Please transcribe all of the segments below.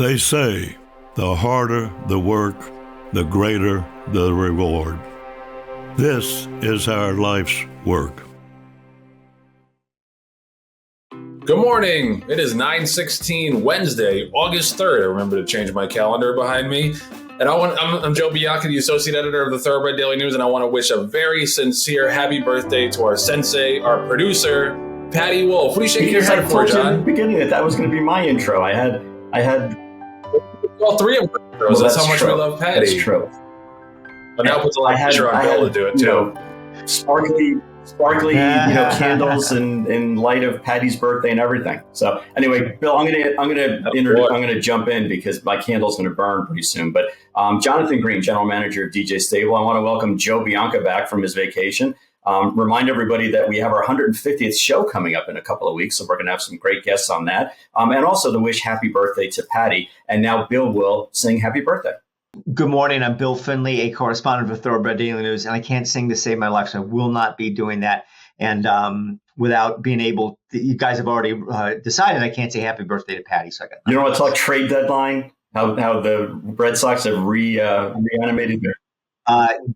They say the harder the work, the greater the reward. This is our life's work. Good morning. It is 9/16 Wednesday, August 3rd. I remember to change my calendar behind me. And I'm Joe Bianca, the Associate Editor of the Thoroughbred Daily News, and I want to wish a very sincere happy birthday to our sensei, our producer, Patty Wolf. What are you shaking your head for, John? At the beginning that was going to be my intro. I had all three of them. Well, that's how much we love Patty. That's true. But now put the light pressure on Bill to do it too. Sparkly, candles in light of Patty's birthday and everything. So anyway, Bill, I'm gonna jump in because my candle's gonna burn pretty soon. But Jonathan Green, General Manager of DJ Stable, I want to welcome Joe Bianca back from his vacation. Remind everybody that we have our 150th show coming up in a couple of weeks, so we're going to have some great guests on that. And also to wish happy birthday to Patty. And now Bill will sing happy birthday. Good morning. I'm Bill Finley, a correspondent of the Thoroughbred Daily News, and I can't sing to save my life, so I will not be doing that. And without being able, you guys have already decided I can't say happy birthday to Patty. So I got. You know, it's like trade deadline. How the Red Sox have reanimated their.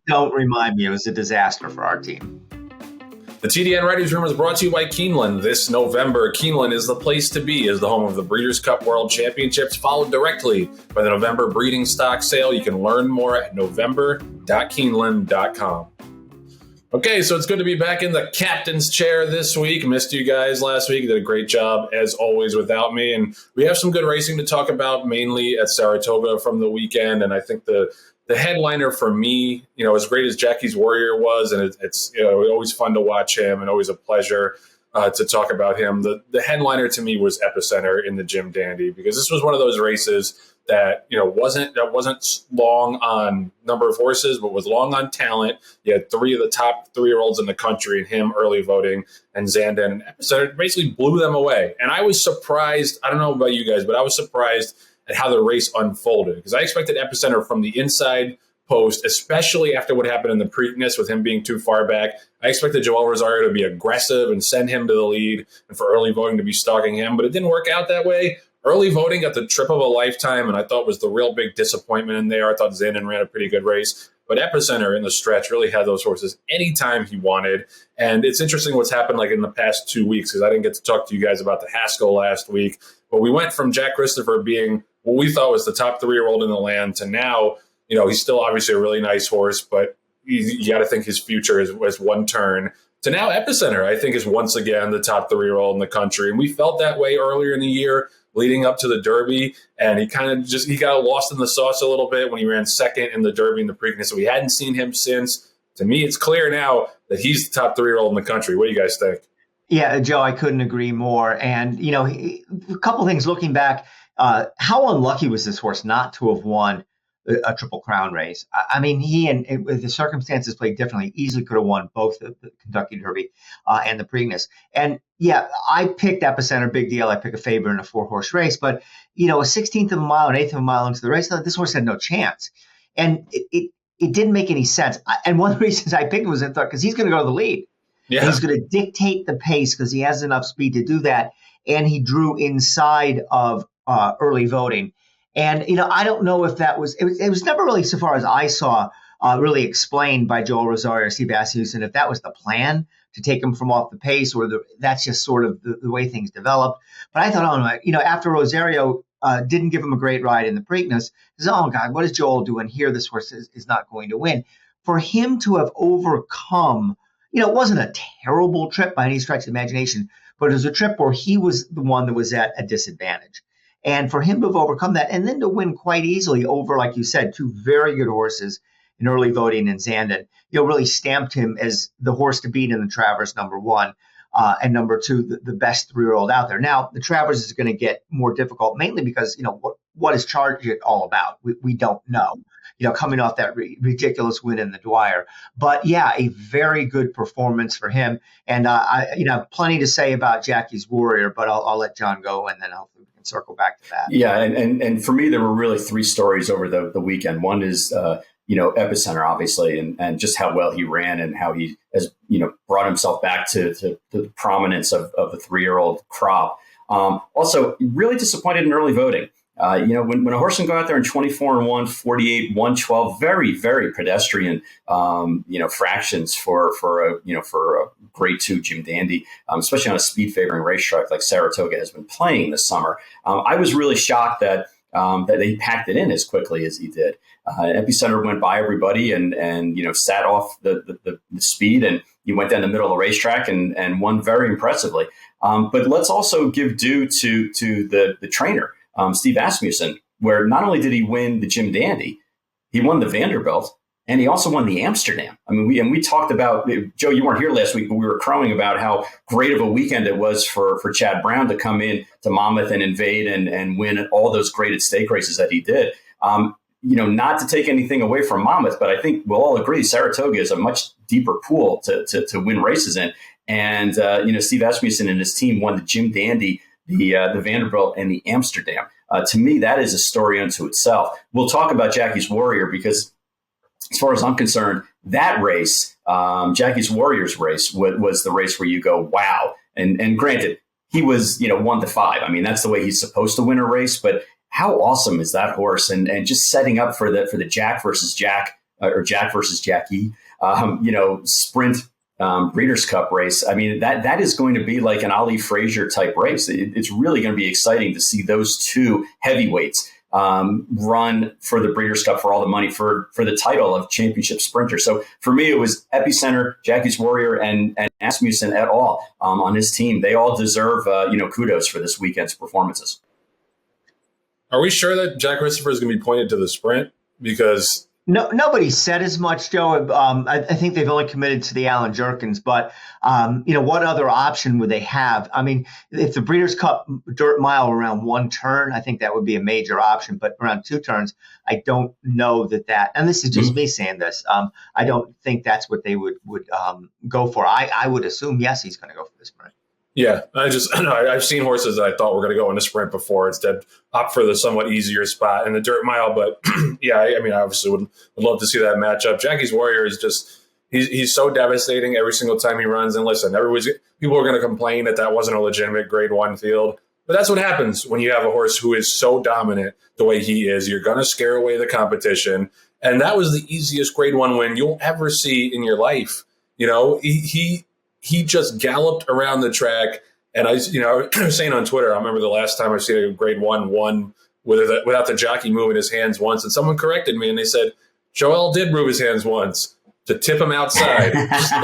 Don't remind me. It was a disaster for our team. The TDN Writers Room is brought to you by Keeneland. This November, Keeneland is the place to be as the home of the Breeders' Cup World Championships, followed directly by the November breeding stock sale. You can learn more at november.keeneland.com. Okay, so it's good to be back in the captain's chair this week. Missed you guys last week. You did a great job, as always, without me. And we have some good racing to talk about, mainly at Saratoga from the weekend. And I think the headliner for me, as great as Jackie's Warrior was, and it's always fun to watch him and always a pleasure to talk about him. The headliner to me was Epicenter in the Jim Dandy, because this was one of those races that wasn't long on number of horses, but was long on talent. You had three of the top 3-year-olds in the country, and him early voting, and Zandon and Epicenter basically blew them away. And I was surprised. I don't know about you guys, but I was surprised at how the race unfolded, because I expected Epicenter from the inside post, especially after what happened in the Preakness with him being too far back. I expected Joel Rosario to be aggressive and send him to the lead, and for early voting to be stalking him, but it didn't work out that way. Early voting got the trip of a lifetime, and I thought was the real big disappointment in there. I thought Zandon ran a pretty good race, but Epicenter in the stretch really had those horses anytime he wanted. And it's interesting what's happened like in the past 2 weeks, because I didn't get to talk to you guys about the Haskell last week, but we went from Jack Christopher being what we thought was the top 3-year-old in the land to now, he's still obviously a really nice horse, but you got to think his future is one turn. To now Epicenter, I think, is once again the top 3-year-old in the country. And we felt that way earlier in the year leading up to the Derby. And he got lost in the sauce a little bit when he ran second in the Derby and the Preakness. So we hadn't seen him since. To me, it's clear now that he's the top 3-year-old in the country. What do you guys think? Yeah, Joe, I couldn't agree more. And, a couple things looking back, how unlucky was this horse not to have won a Triple Crown race? I mean, he and the circumstances played differently, easily could have won both the Kentucky Derby and the Preakness. And yeah, I picked Epicenter, big deal. I picked a favorite in a 4-horse race, but a 16th of a mile, an eighth of a mile into the race, this horse had no chance. And it didn't make any sense. And one of the reasons I picked was I thought, because he's going to go to the lead. Yeah. And he's going to dictate the pace because he has enough speed to do that. And he drew inside of early voting. And, I don't know if that was, it was never really, so far as I saw, really explained by Joel Rosario or Steve Asmussen, if that was the plan to take him from off the pace, or that's just sort of the way things developed. But I thought, after Rosario didn't give him a great ride in the Preakness, oh God, what is Joel doing here? This horse is not going to win. For him to have overcome, it wasn't a terrible trip by any stretch of the imagination, but it was a trip where he was the one that was at a disadvantage. And for him to have overcome that and then to win quite easily over, like you said, 2 very good horses in early voting in Zandon, really stamped him as the horse to beat in the Travers, number 1, and number 2, the best 3-year-old out there. Now, the Travers is going to get more difficult, mainly because, what is Chargett all about? We don't know, coming off that ridiculous win in the Dwyer. But yeah, a very good performance for him. And I have plenty to say about Jackie's Warrior, but I'll let John go, and then hopefully we can circle back to that. Yeah, and for me, there were really 3 stories over the weekend. One is Epicenter, obviously, and just how well he ran and how he has, brought himself back to the prominence of the 3-year-old crop. Also, really disappointed in early voting. When a horse can go out there in 24-1, 48, 112, very, very pedestrian, fractions for a grade 2 Jim Dandy, especially on a speed favoring racetrack like Saratoga has been playing this summer. I was really shocked that they packed it in as quickly as he did. Epicenter went by everybody and sat off the speed, and he went down the middle of the racetrack and won very impressively. But let's also give due to the trainer, Steve Asmussen, where not only did he win the Jim Dandy, he won the Vanderbilt, and he also won the Amsterdam. I mean, we talked about, Joe, you weren't here last week, but we were crowing about how great of a weekend it was for Chad Brown to come in to Monmouth and invade and win all those graded stake races that he did. Not to take anything away from Monmouth, but I think we'll all agree Saratoga is a much deeper pool to win races in. And, Steve Asmussen and his team won the Jim Dandy, the Vanderbilt, and the Amsterdam. To me, that is a story unto itself. We'll talk about Jackie's Warrior because, as far as I'm concerned, that race, Jackie's Warrior's race, was the race where you go, wow. And granted, he was, 1-5. I mean, that's the way he's supposed to win a race. But how awesome is that horse? And just setting up for the Jack versus Jack or Jack versus Jackie, sprint Breeders' Cup race. I mean, that is going to be like an Ali Frazier type race. It's really going to be exciting to see those two heavyweights run for the Breeders' Cup for all the money for the title of championship sprinter. So for me, it was Epicenter, Jackie's Warrior, and Asmussen et al. On his team. They all deserve kudos for this weekend's performances. Are we sure that Jack Christopher is going to be pointed to the sprint? Because nobody said as much, Joe. I think they've only committed to the Alan Jerkins, but what other option would they have? I mean, if the Breeders' Cup dirt mile around one turn, I think that would be a major option. But around two turns, I don't know that. And this is just me saying this. I don't think that's what they would go for. I would assume yes, he's going to go for the sprint. Yeah, I've seen horses that I thought were going to go in the sprint before instead opt for the somewhat easier spot in the dirt mile. But yeah, I mean, I obviously would love to see that matchup. Jackie's Warrior is just he's so devastating every single time he runs. And listen, people are going to complain that wasn't a legitimate grade 1 field. But that's what happens when you have a horse who is so dominant the way he is. You're going to scare away the competition. And that was the easiest grade 1 win you'll ever see in your life. He just galloped around the track. And I was saying on Twitter, I remember the last time I've seen a grade 1 won without the jockey moving his hands once. And someone corrected me and they said, Joel did move his hands once to tip him outside. Just a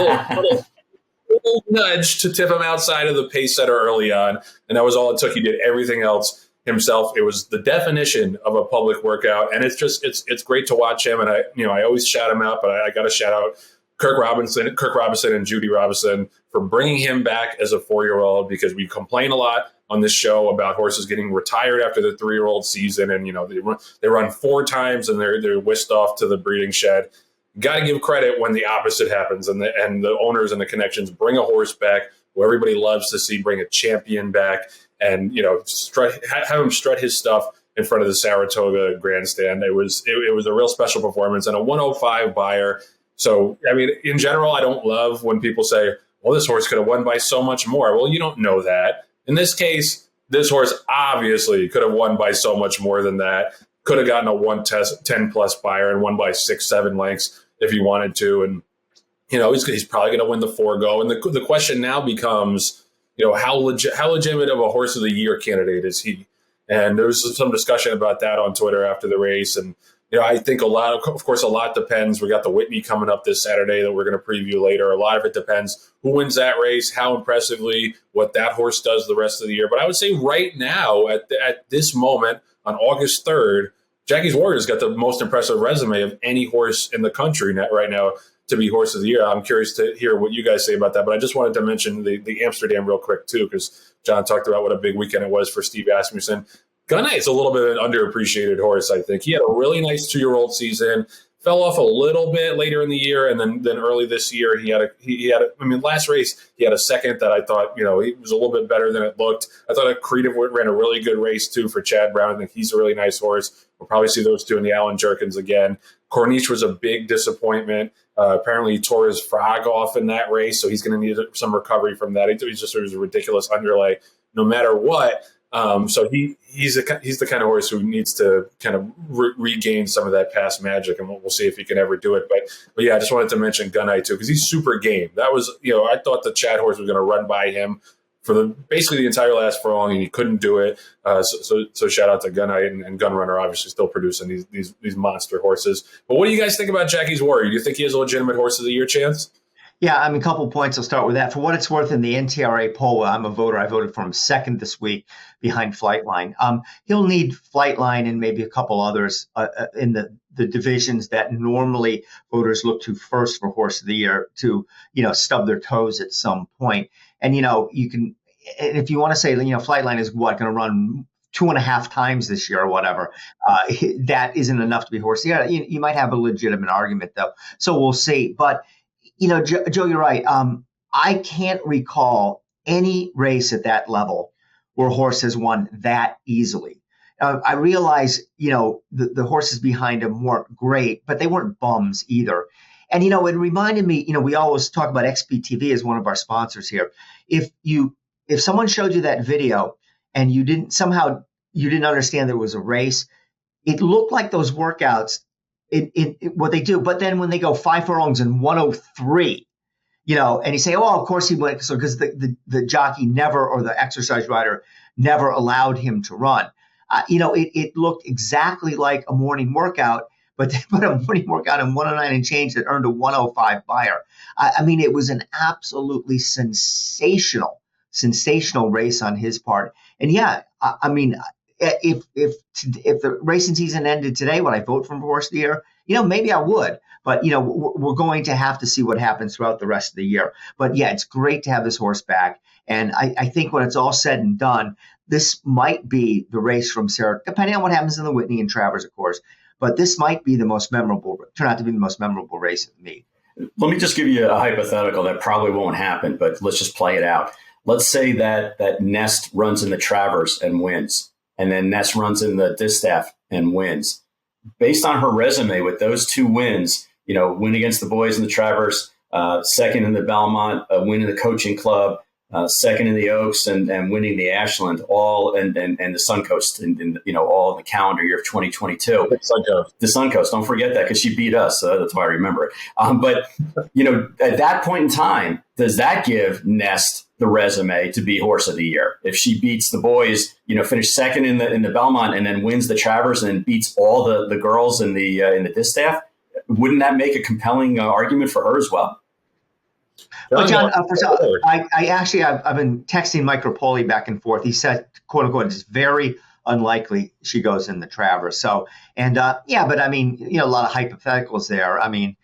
little nudge to tip him outside of the pace setter early on. And that was all it took. He did everything else himself. It was the definition of a public workout. And it's great to watch him. And I always shout him out, but I got to shout out Kirk Robinson and Judy Robinson for bringing him back as a 4-year-old, because we complain a lot on this show about horses getting retired after the 3-year-old season. And, they run 4 times and they're whisked off to the breeding shed. Got to give credit when the opposite happens and the owners and the connections bring a horse back who everybody loves to see, bring a champion back and, have him strut his stuff in front of the Saratoga grandstand. It was a real special performance and a 105 buyer. So, I mean, in general, I don't love when people say, well, this horse could have won by so much more. Well, you don't know that. In this case, this horse obviously could have won by so much more than that. Could have gotten a 110-plus buyer and won by 6-7 lengths if he wanted to. And, he's probably going to win the forego. And the question now becomes, how legitimate of a horse of the year candidate is he? And there was some discussion about that on Twitter after the race. And, I think a lot depends. We got the Whitney coming up this Saturday that we're going to preview later. A lot of it depends who wins that race, how impressively, what that horse does the rest of the year. But I would say right now, at this moment, on August 3rd, Jackie's Warrior's got the most impressive resume of any horse in the country right now to be horse of the year. I'm curious to hear what you guys say about that. But I just wanted to mention the Amsterdam real quick, too, because John talked about what a big weekend it was for Steve Asmussen. Gunite's a little bit of an underappreciated horse, I think. He had a really nice 2-year-old season, fell off a little bit later in the year, and then early this year last race he had a second that I thought, he was a little bit better than it looked. I thought Creative ran a really good race too for Chad Brown. I think he's a really nice horse. We'll probably see those two in the Alan Jerkins again. Corniche was a big disappointment. Apparently he tore his frog off in that race, so he's going to need some recovery from that. It was a ridiculous underlay no matter what. So he's the kind of horse who needs to kind of regain some of that past magic, and we'll see if he can ever do it. But yeah, I just wanted to mention Gunite too, because he's super game. That was, I thought the Chad horse was going to run by him for basically the entire last furlong, and he couldn't do it. So shout out to Gunite and Gunrunner, obviously still producing these monster horses. But what do you guys think about Jackie's Warrior? Do you think he has a legitimate horse of the year chance? Yeah, I mean, a couple of points. I'll start with that. For what it's worth, in the NTRA poll, I'm a voter. I voted for him second this week behind Flightline. He'll need Flightline and maybe a couple others in the divisions that normally voters look to first for horse of the year to, stub their toes at some point. And, you can, if you want to say, Flightline is going to run 2.5 times this year or whatever, that isn't enough to be horse of the year. You might have a legitimate argument, though. So we'll see. But Joe, you're right. I can't recall any race at that level where a horse has won that easily. I realize, the horses behind him weren't great, but they weren't bums either. And, it reminded me, we always talk about XPTV as one of our sponsors here. If someone showed you that video and you didn't understand there was a race, it looked like those workouts what they do. But then when they go 5 furlongs and 103, and you say, oh, of course he went, so because the jockey never, or the exercise rider never allowed him to run. It looked exactly like a morning workout, but a morning workout in 109 and change that earned a 105 buyer. I mean, it was an absolutely sensational race on his part. And yeah, I mean, if the racing season ended today, would I vote for horse of the year? Maybe I would, but we're going to have to see what happens throughout the rest of the year. But yeah, it's great to have this horse back. And I think when it's all said and done, this might be the race from Sarah, depending on what happens in the Whitney and Travers, of course, but this might be turn out to be the most memorable race of the meet. Let me just give you a hypothetical that probably won't happen, but let's just play it out. Let's say that Nest runs in the Travers and wins. And then Ness runs in the Distaff and wins. Based on her resume with those 2 wins, win against the boys in the Travers, second in the Belmont, win in the Coaching Club, second in the Oaks, and winning the Ashland, all and the Suncoast, and all in the calendar year of 2022. The Suncoast, don't forget that, because she beat us, so that's why I remember it. But at that point in time, does that give Nest the resume to be horse of the year? If she beats the boys, finish second in the Belmont, and then wins the Travers, and then beats all the girls in the Distaff, wouldn't that make a compelling argument for her as well? Well, John, first of all, I've been texting Mike Rapoli back and forth. He said, quote unquote, it's very unlikely she goes in the Travers. So, and but I mean, a lot of hypotheticals there. I mean,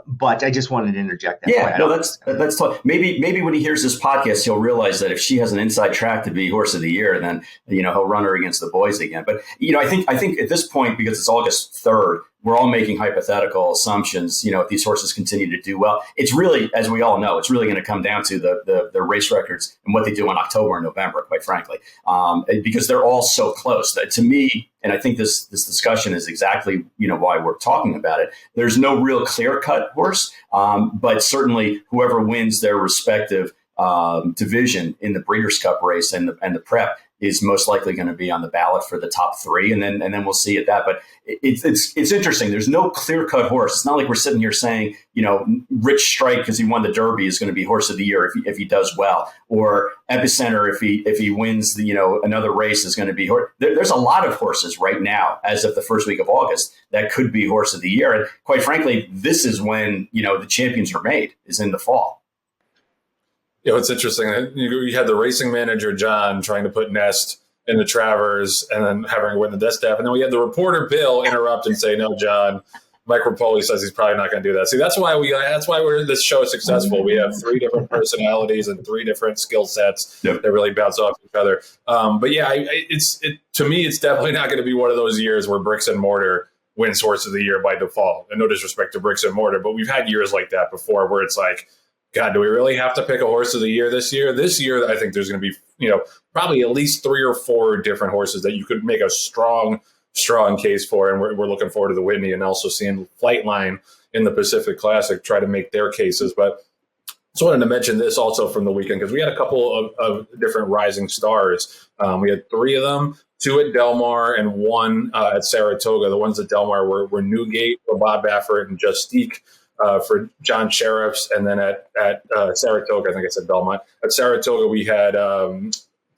but I just wanted to interject that. Yeah, no, that's tough. Maybe when he hears this podcast, he'll realize that if she has an inside track to be horse of the year, then he'll run her against the boys again. But I think at this point, because it's August 3rd, we're all making hypothetical assumptions. If these horses continue to do well, it's really, as we all know, it's really going to come down to the race records and what they do in October and November, quite frankly, because they're all so close. To me, and I think this discussion is exactly why we're talking about it. There's no real clear-cut horse, but certainly whoever wins their respective division in the Breeders' Cup race and the prep is most likely going to be on the ballot for the top 3, and then we'll see at that. But it's interesting. There's no clear-cut horse. It's not like we're sitting here saying, Rich Strike, because he won the Derby, is going to be horse of the year if he does well, or Epicenter if he wins another race is going to be horse. There's a lot of horses right now, as of the first week of August, that could be horse of the year. And quite frankly, this is when the champions are made, is in the fall. It's interesting. You had the racing manager, John, trying to put Nest in the Travers and then having her win the Distaff. And then we had the reporter, Bill, interrupt and say, no, John, Mike Rapoli says he's probably not going to do that. See, that's why this show is successful. We have 3 different personalities and 3 different skill sets that really bounce off each other. But yeah, to me, it's definitely not going to be one of those years where Bricks and Mortar wins horse of the year by default. And no disrespect to Bricks and Mortar, but we've had years like that before where it's like, God, do we really have to pick a horse of the year this year? This year, I think there's going to be, probably at least 3 or 4 different horses that you could make a strong case for. And we're looking forward to the Whitney and also seeing Flightline in the Pacific Classic try to make their cases. But Just wanted to mention this also from the weekend because we had a couple of different rising stars. We had 3 of them, 2 at Del Mar and 1 at Saratoga. The ones at Del Mar were Newgate for Bob Baffert and Justique for John Sheriffs. And then at Saratoga, I think I said Belmont. At Saratoga, we had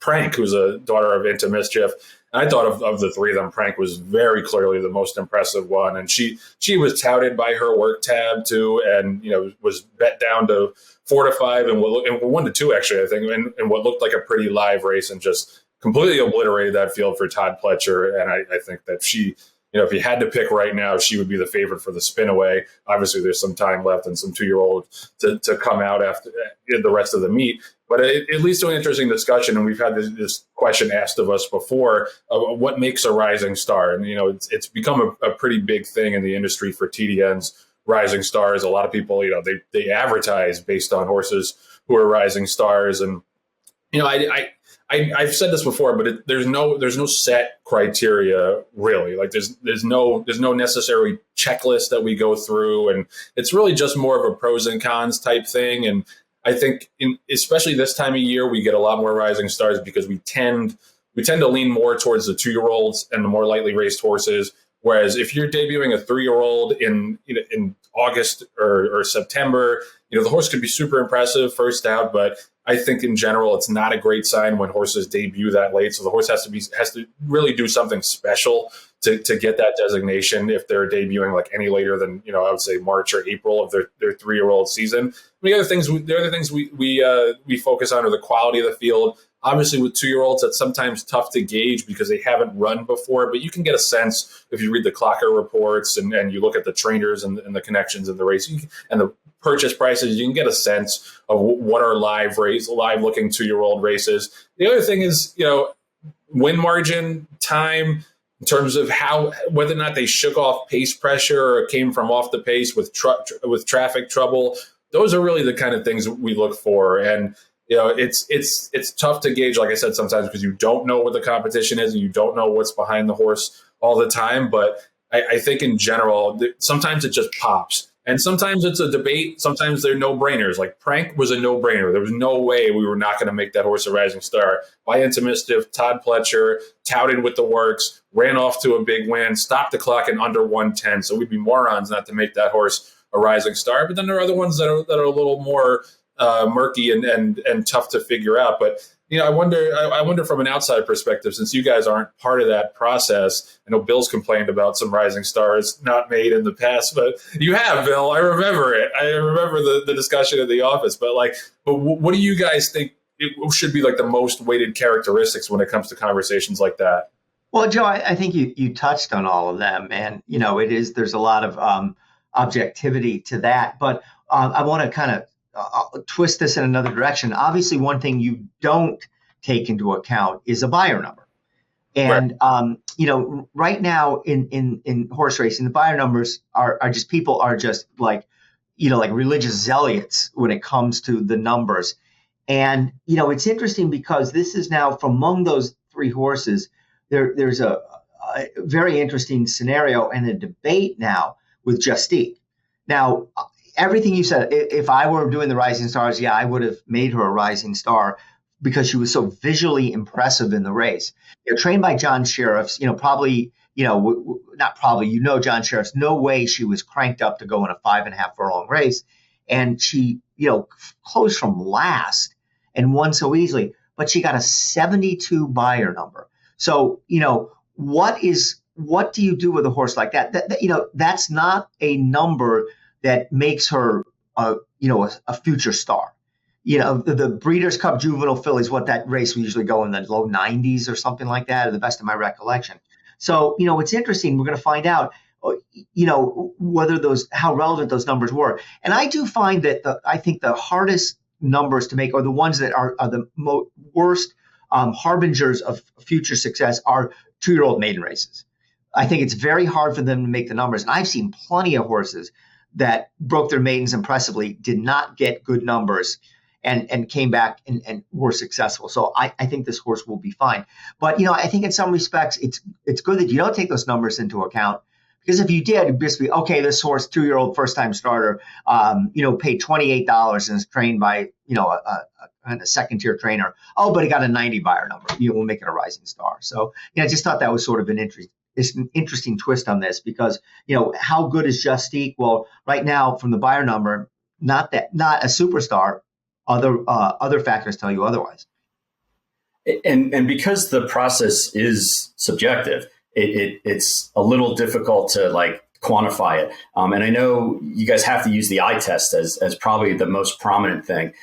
Prank, who's a daughter of Into Mischief. And I thought of the 3 of them, Prank was very clearly the most impressive one. And she was touted by her work tab too, and was bet down to 4 to 5 and 1 to 2 actually, I think, in what looked like a pretty live race, and just completely obliterated that field for Todd Pletcher. And I think that she, if you had to pick right now, she would be the favorite for the spin away. Obviously, there's some time left and some 2-year-old to come out after the rest of the meet. But it leads to an interesting discussion, and we've had this question asked of us before: what makes a rising star? And it's become a pretty big thing in the industry for TDNs, rising stars. A lot of people, they advertise based on horses who are rising stars, and I've said this before, but there's no set criteria really. Like there's no necessary checklist that we go through, and it's really just more of a pros and cons type thing. And I think, especially this time of year, we get a lot more rising stars because we tend to lean more towards the 2-year-olds and the more lightly raced horses. Whereas if you're debuting a 3-year-old in August or September, the horse could be super impressive first out, but I think in general it's not a great sign when horses debut that late. So the horse has to really do something special to get that designation if they're debuting like any later than I would say March or April of their 3-year-old season. The other things we focus on are the quality of the field. Obviously, with 2-year-olds, that's sometimes tough to gauge because they haven't run before, but you can get a sense if you read the Clocker reports and you look at the trainers and the connections in the race and the purchase prices. You can get a sense of what are live looking 2-year-old races. The other thing is, win margin, time, in terms of whether or not they shook off pace pressure or came from off the pace with traffic trouble. Those are really the kind of things we look for. And it's tough to gauge, like I said, sometimes because you don't know what the competition is and you don't know what's behind the horse all the time. But I think in general, sometimes it just pops. And sometimes it's a debate. Sometimes they're no-brainers. Like Prank was a no-brainer. There was no way we were not going to make that horse a rising star. By Into Mischief, Todd Pletcher, touted with the works, ran off to a big win, stopped the clock in under 110. So we'd be morons not to make that horse a rising star. But then there are other ones that are a little more murky and tough to figure out. But I wonder from an outside perspective, since you guys aren't part of that process. I know Bill's complained about some rising stars not made in the past, but you have, Bill. I remember it. I remember the discussion in the office. But what do you guys think it should be like the most weighted characteristics when it comes to conversations like that? Well, Joe, I think you touched on all of them, and there's a lot of objectivity to that. But I want to kind of twist this in another direction. Obviously, one thing you don't take into account is a buyer number. And, right. Right now in horse racing, the buyer numbers are just, people are just like religious zealots when it comes to the numbers. And, it's interesting because this is now, from among those 3 horses, there's a very interesting scenario and a debate now with Justique. Now, everything you said, if I were doing the rising stars, I would have made her a rising star because she was so visually impressive in the race. Trained by John Sheriffs, probably, not probably, John Sheriffs, no way she was cranked up to go in a 5.5 furlong race. And she, closed from last and won so easily, but she got a 72 buyer number. So, what do you do with a horse like that? That's not a number that makes her, a future star. The Breeders' Cup Juvenile Fillies, what that race, we usually go in the low 90s or something like that, to the best of my recollection. So, it's interesting. We're going to find out, how relevant those numbers were. And I do find that I think the hardest numbers to make, or the ones that are the worst harbingers of future success, are 2-year-old maiden races. I think it's very hard for them to make the numbers. And I've seen plenty of horses that broke their maidens impressively, did not get good numbers, and came back and were successful. So I think this horse will be fine. But, I think in some respects, it's good that you don't take those numbers into account, Because if you did, it'd just be, okay, this horse, 2-year-old first-time starter, paid $28 and is trained by, a second-tier trainer. Oh, but he got a 90 buyer number. We'll make it a rising star. So, I just thought that was sort of an interesting twist on this because, how good is Justique? Well, right now, from the buyer number, not a superstar. Other factors tell you otherwise. And because the process is subjective, it's a little difficult to quantify it. And I know you guys have to use the eye test as probably the most prominent thing.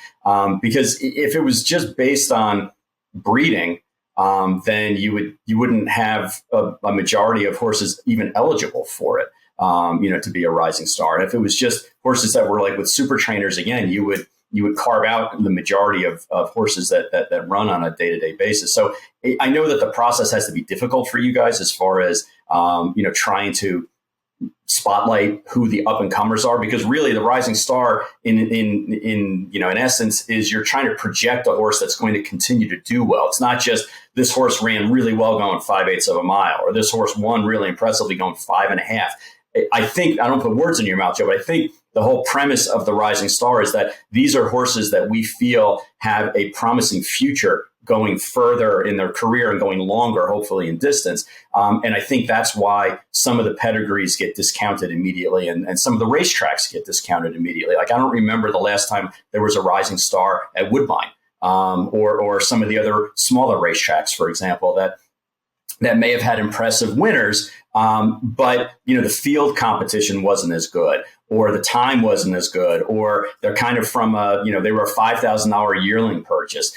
Because if it was just based on breeding, then you wouldn't have a majority of horses even eligible for it, to be a rising star. And if it was just horses that were with super trainers, again, you would carve out the majority of horses that run on a day-to-day basis. So I know that the process has to be difficult for you guys as far as, trying to spotlight who the up-and-comers are, because really the rising star in essence is you're trying to project a horse that's going to continue to do well. It's not just this horse ran really well going 5/8 of a mile, or this horse won really impressively going 5.5. I think, I don't put words in your mouth, Joe, but I think the whole premise of the rising star is that these are horses that we feel have a promising future going further in their career and going longer, hopefully in distance. And I think that's why some of the pedigrees get discounted immediately and some of the racetracks get discounted immediately. I don't remember the last time there was a rising star at Woodbine or some of the other smaller racetracks, for example, that may have had impressive winners, but the field competition wasn't as good, or the time wasn't as good, or they're kind of from they were a $5,000 yearling purchase.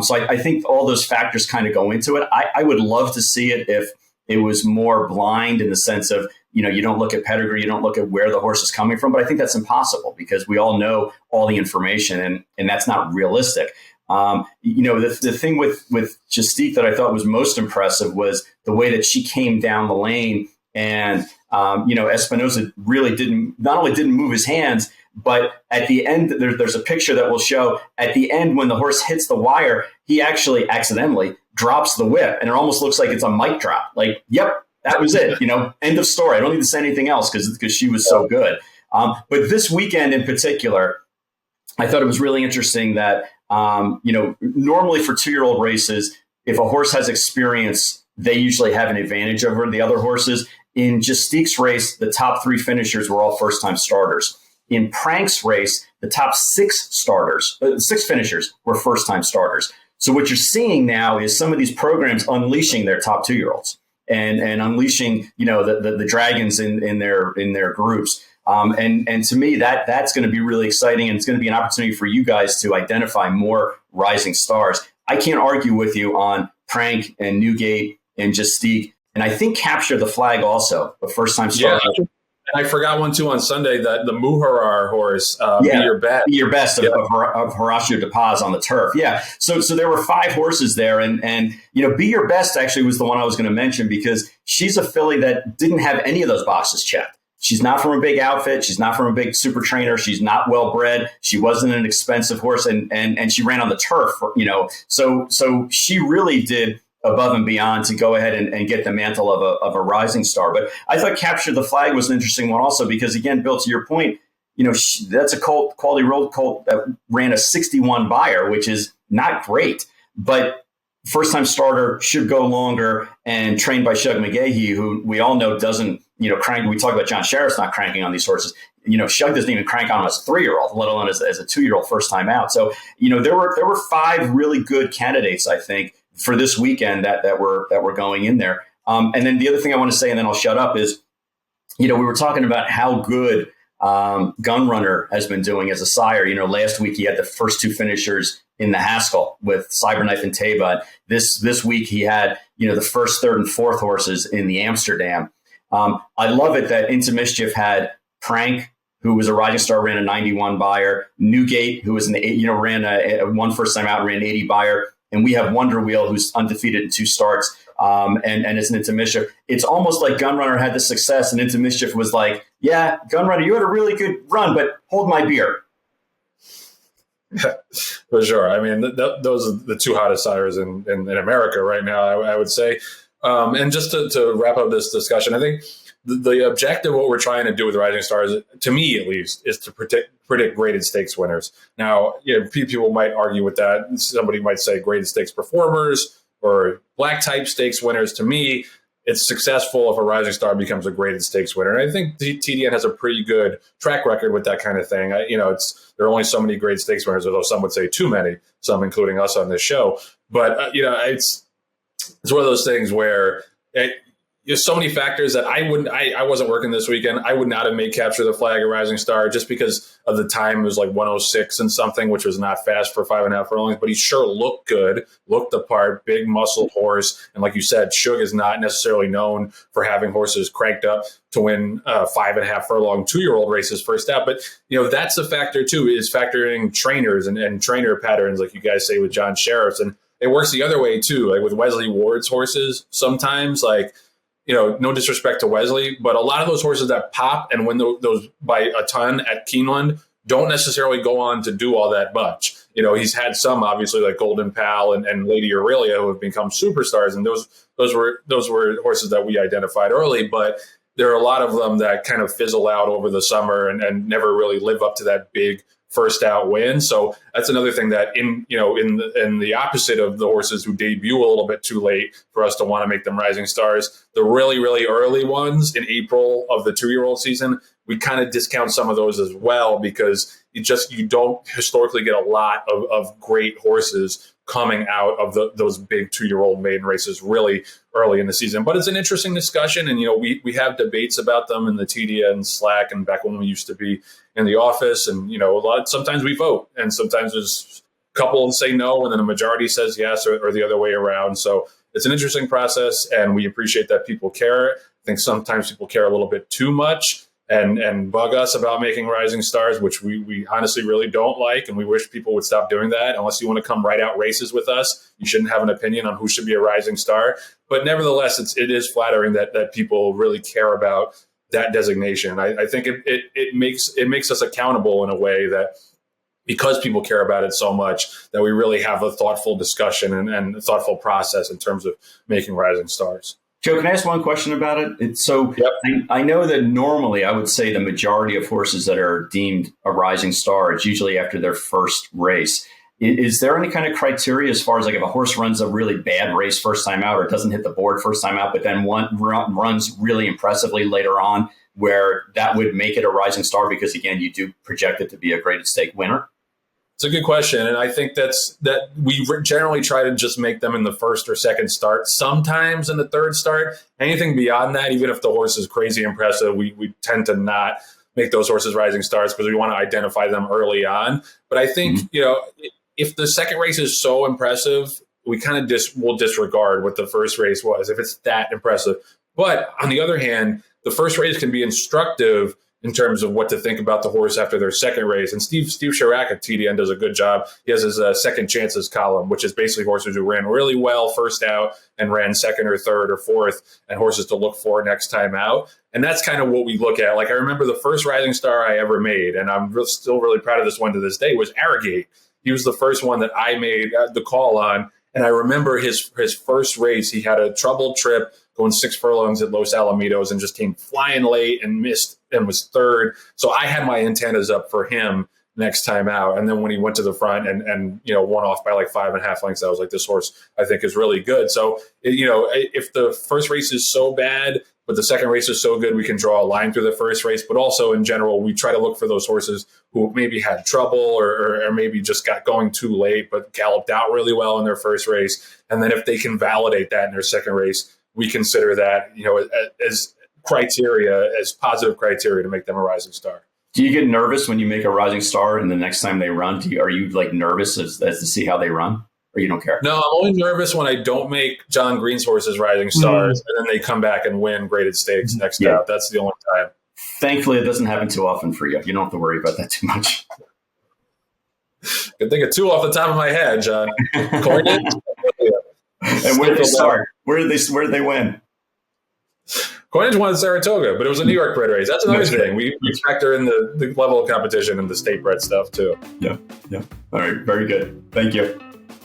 So I think all those factors kind of go into it. I would love to see it if it was more blind in the sense of, you don't look at pedigree, you don't look at where the horse is coming from. But I think that's impossible because we all know all the information, and that's not realistic. The thing with Justique that I thought was most impressive was the way that she came down the lane, and Espinosa really didn't move his hands, but at the end there's a picture that will show at the end when the horse hits the wire, he actually accidentally drops the whip, and it almost looks like it's a mic drop. Yep, that was it. End of story. I don't need to say anything else because she was so good. But this weekend in particular, I thought it was really interesting that, normally for 2-year-old races, if a horse has experience, they usually have an advantage over the other horses. In Justique's race, the top 3 finishers were all first-time starters. In Prank's race, the top 6 finishers were first-time starters. So what you're seeing now is some of these programs unleashing their top 2-year-olds and unleashing, the dragons in their groups. And to me, that's going to be really exciting, and it's going to be an opportunity for you guys to identify more rising stars. I can't argue with you on Prank and Newgate and Justique, and I think Capture the Flag also, a first-time star. Yeah, and I forgot one too on Sunday, that the Muharar horse, Be Your Best. Be Your Best of Horacio De Paz on the turf. Yeah, so there were 5 horses there, and Be Your Best actually was the one I was going to mention because she's a filly that didn't have any of those boxes checked. She's not from a big outfit. She's not from a big super trainer. She's not well bred. She wasn't an expensive horse, and she ran on the turf. So she really did above and beyond to go ahead and get the mantle of a rising star. But I thought Capture the Flag was an interesting one also because, again, Bill, to your point, that's a quality road colt that ran a 61 buyer, which is not great, but first-time starter, should go longer, and trained by Shug McGahee, who we all know doesn't, crank. We talk about John Sheriff's not cranking on these horses. Shug doesn't even crank on him as a 3-year-old, let alone as a 2-year-old first time out. So, there were 5 really good candidates, I think, for this weekend that were going in there. And then the other thing I want to say, and then I'll shut up, is, we were talking about how good Gunrunner has been doing as a sire. Last week he had the first 2 finishers in the Haskell with Cyberknife and Taba. This week he had, the first, 3rd, and 4th horses in the Amsterdam. I love it that Into Mischief had Prank, who was a rising star, ran a 91 buyer. Newgate, who was ran a one first time out, ran an 80 buyer. And we have Wonder Wheel, who's undefeated in 2 starts, and it's an Into Mischief. It's almost like Gunrunner had the success, and Into Mischief was like, yeah, Gunrunner, you had a really good run, but hold my beer. For sure. I mean, those are the 2 hottest sires in America right now, I would say. And just to wrap up this discussion, I think the objective, what we're trying to do with Rising Stars, to me at least, is to predict graded stakes winners. Now, people might argue with that. Somebody might say graded stakes performers or black type stakes winners. To me, it's successful if a Rising Star becomes a graded stakes winner. And I think the TDN has a pretty good track record with that kind of thing. There are only so many graded stakes winners, although some would say too many, some including us on this show. But, it's one of those things where there's so many factors that I wasn't working this weekend. I would not have made Capture the Flag a Rising Star just because of the time. It was like 106 and something, which was not fast for 5.5 furlongs, but he sure looked good, looked the part, big muscle horse. And like you said, Shug is not necessarily known for having horses cranked up to win 5.5 furlong 2-year-old races first out. But, that's a factor too, is factoring trainers and trainer patterns, like you guys say with John Sheriff's. And it works the other way too, like with Wesley Ward's horses sometimes, like, no disrespect to Wesley, but a lot of those horses that pop and win those by a ton at Keeneland don't necessarily go on to do all that much. He's had some, obviously, like Golden Pal and Lady Aurelia, who have become superstars, and those were horses that we identified early. But there are a lot of them that kind of fizzle out over the summer and never really live up to that big first out win. So that's another thing that in the opposite of the horses who debut a little bit too late for us to want to make them Rising Stars, the really, really early ones in April of the 2-year-old season, we kind of discount some of those as well, because you don't historically get a lot of great horses coming out of those big 2-year-old maiden races really early in the season. But it's an interesting discussion, and we have debates about them in the TDN Slack and back when we used to be in the office, and sometimes we vote, and sometimes there's a couple that say no, and then a majority says yes, or the other way around. So it's an interesting process, and we appreciate that people care. I think sometimes people care a little bit too much and bug us about making Rising Stars, which we honestly really don't like, and we wish people would stop doing that. Unless you want to come write out races with us, you shouldn't have an opinion on who should be a Rising Star. But nevertheless, it is flattering that people really care about that designation. I think it makes us accountable in a way that, because people care about it so much, that we really have a thoughtful discussion and a thoughtful process in terms of making Rising Stars. Joe, can I ask one question about it? Yep. I know that normally I would say the majority of horses that are deemed a Rising Star, it's usually after their first race. Is there any kind of criteria as far as, like, if a horse runs a really bad race first time out, or doesn't hit the board first time out, but then runs really impressively later on, where that would make it a Rising Star because, again, you do project it to be a graded stake winner? It's a good question, and I think that we generally try to just make them in the first or second start, sometimes in the third start. Anything beyond that, even if the horse is crazy impressive, we tend to not make those horses Rising Stars because we want to identify them early on. But I think, if the second race is so impressive, we kind of will disregard what the first race was if it's that impressive. But on the other hand, the first race can be instructive in terms of what to think about the horse after their second race. And Steve Chirac at TDN does a good job. He has his second chances column, which is basically horses who ran really well first out and ran second or third or fourth, and horses to look for next time out. And that's kind of what we look at. Like, I remember the first Rising Star I ever made, and I'm still really proud of this one to this day, was Arrogate. He was the first one that I made the call on. And I remember his first race, he had a troubled trip going 6 furlongs at Los Alamitos and just came flying late and missed and was third. So I had my antennas up for him next time out. And then when he went to the front and won off by like 5.5 lengths, I was like, this horse I think is really good. So, if the first race is so bad, but the second race is so good, we can draw a line through the first race. But also in general, we try to look for those horses who maybe had trouble or maybe just got going too late, but galloped out really well in their first race. And then if they can validate that in their second race, we consider that, as criteria, as positive criteria to make them a Rising Star. Do you get nervous when you make a Rising Star and the next time they run? Are you like nervous as to see how they run, or you don't care? No, I'm only nervous when I don't make John Green's horses Rising Stars and then they come back and win graded stakes next out. That's the only time. Thankfully, it doesn't happen too often for you. You don't have to worry about that too much. Can think of 2 off the top of my head, John. Coinage. And where did they start? Where did they win? Coinage won at Saratoga, but it was a New York bred race. That's another thing. We factor in the level of competition and the state bred stuff too. Yeah. All right. Very good. Thank you.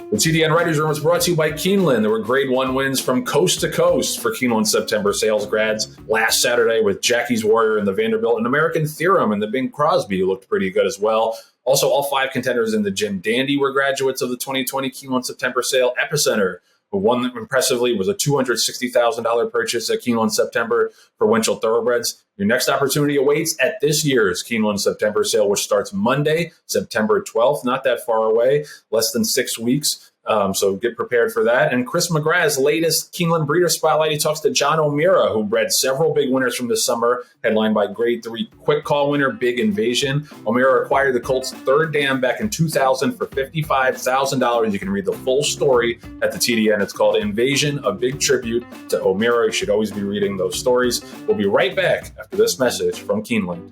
The TDN Writers Room was brought to you by Keeneland. There were grade 1 wins from coast to coast for Keeneland September sales grads last Saturday with Jackie's Warrior in the Vanderbilt and American Theorem in the Bing Crosby, who looked pretty good as well. Also, all 5 contenders in the Jim Dandy were graduates of the 2020 Keeneland September sale. Epicenter, who won impressively, was a $260,000 purchase at Keeneland September for Winchell Thoroughbreds. Your next opportunity awaits at this year's Keeneland September sale, which starts Monday, September 12th, not that far away, less than 6 weeks. So get prepared for that. And Chris McGrath's latest Keeneland Breeder Spotlight, he talks to John O'Meara, who bred several big winners from this summer, headlined by grade 3 quick call winner Big Invasion. O'Meara acquired the colt's 3rd dam back in 2000 for $55,000. You can read the full story at the TDN. It's called Invasion, a big tribute to O'Meara. You should always be reading those stories. We'll be right back after this message from Keeneland.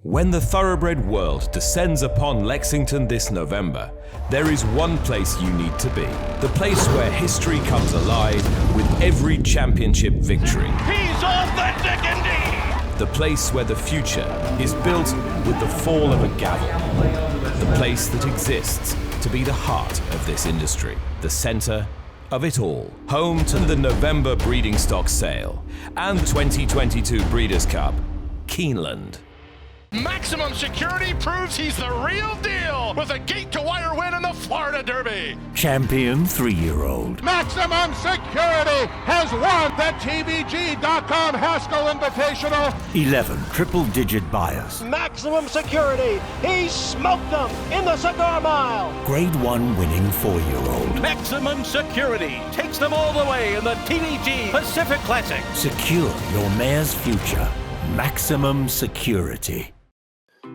When the thoroughbred world descends upon Lexington this November, there is one place you need to be. The place where history comes alive with every championship victory. He's authentic indeed! The place where the future is built with the fall of a gavel. The place that exists to be the heart of this industry. The center of it all. Home to the November breeding stock sale and 2022 Breeders' Cup, Keeneland. Maximum Security proves he's the real deal with a gate-to-wire win in the Florida Derby. Champion 3-year-old. Maximum Security has won the TVG.com Haskell Invitational. 11 triple-digit buyers. Maximum Security, he smoked them in the Cigar Mile. Grade 1 winning 4-year-old. Maximum Security takes them all the way in the TVG Pacific Classic. Secure your mare's future. Maximum Security.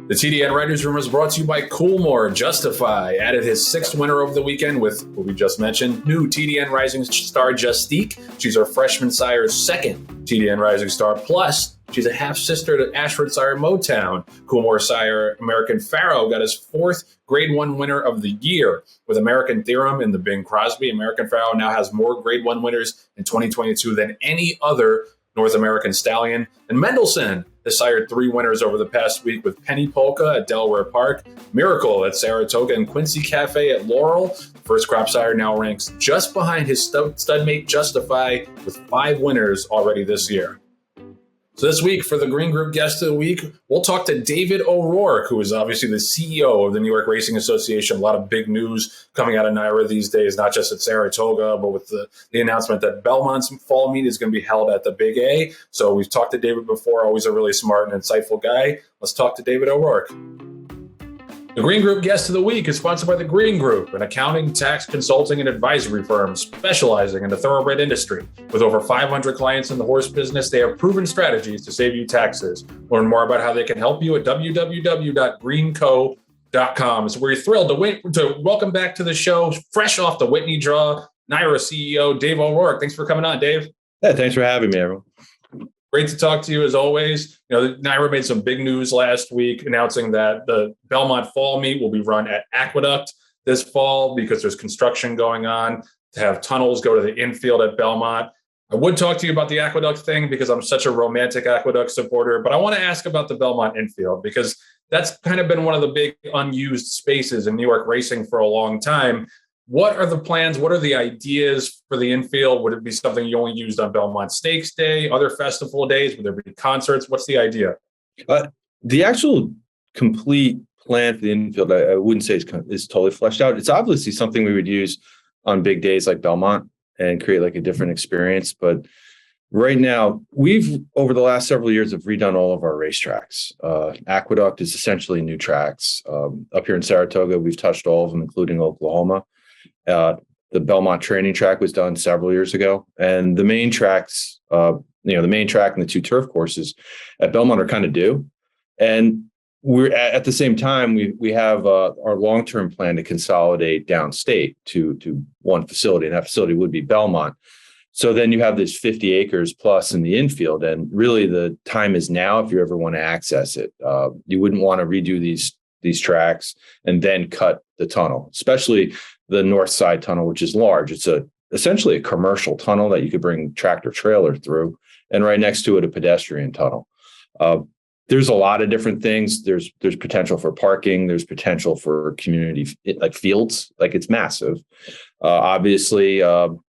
The TDN Writers Room is brought to you by Coolmore. Justify added his 6th winner over the weekend with what we just mentioned, new TDN Rising Star Justique. She's our freshman sire's 2nd TDN Rising Star. Plus, she's a half-sister to Ashford sire Motown. Coolmore sire American Pharaoh got his 4th grade 1 winner of the year. With American Theorem in the Bing Crosby, American Pharaoh now has more grade 1 winners in 2022 than any other North American stallion. And Mendelssohn has sired 3 winners over the past week with Penny Polka at Delaware Park, Miracle at Saratoga, and Quincy Cafe at Laurel. The first crop sire now ranks just behind his studmate Justify with 5 winners already this year. So this week, for the Green Group Guest of the Week, we'll talk to David O'Rourke, who is obviously the CEO of the New York Racing Association. A lot of big news coming out of NYRA these days, not just at Saratoga, but with the announcement that Belmont's fall meet is going to be held at the Big A. So we've talked to David before, always a really smart and insightful guy. Let's talk to David O'Rourke. The Green Group Guest of the Week is sponsored by the Green Group, an accounting, tax, consulting, and advisory firm specializing in the thoroughbred industry. With over 500 clients in the horse business, they have proven strategies to save you taxes. Learn more about how they can help you at www.greenco.com. So we're thrilled to welcome back to the show, fresh off the Whitney draw, NYRA CEO Dave O'Rourke. Thanks for coming on, Dave. Yeah, thanks for having me, everyone. Great to talk to you as always. You know, NYRA made some big news last week announcing that the Belmont Fall Meet will be run at Aqueduct this fall because there's construction going on to have tunnels go to the infield at Belmont. I would talk to you about the Aqueduct thing because I'm such a romantic Aqueduct supporter, but I want to ask about the Belmont infield because that's kind of been one of the big unused spaces in New York racing for a long time. What are the plans? What are the ideas for the infield? Would it be something you only used on Belmont Stakes Day, other festival days? Would there be concerts? What's the idea? The actual complete plan for the infield, I wouldn't say is totally fleshed out. It's obviously something we would use on big days like Belmont and create like a different experience. But right now, we've, over the last several years, have redone all of our racetracks. Aqueduct is essentially new tracks. Up here in Saratoga, we've touched all of them, including Oklahoma. The Belmont training track was done several years ago, and the main tracks, the main track and the 2 turf courses at Belmont are kind of due. And we're at the same time, we have our long-term plan to consolidate downstate to one facility, and that facility would be Belmont. So then you have this 50 acres plus in the infield, and really the time is now if you ever want to access it. You wouldn't want to redo these tracks and then cut the tunnel, especially the north side tunnel, which is large. It's essentially a commercial tunnel that you could bring tractor trailer through, and right next to it, a pedestrian tunnel. there's a lot of different things. There's potential for parking. There's potential for community like fields. Like it's massive. Obviously,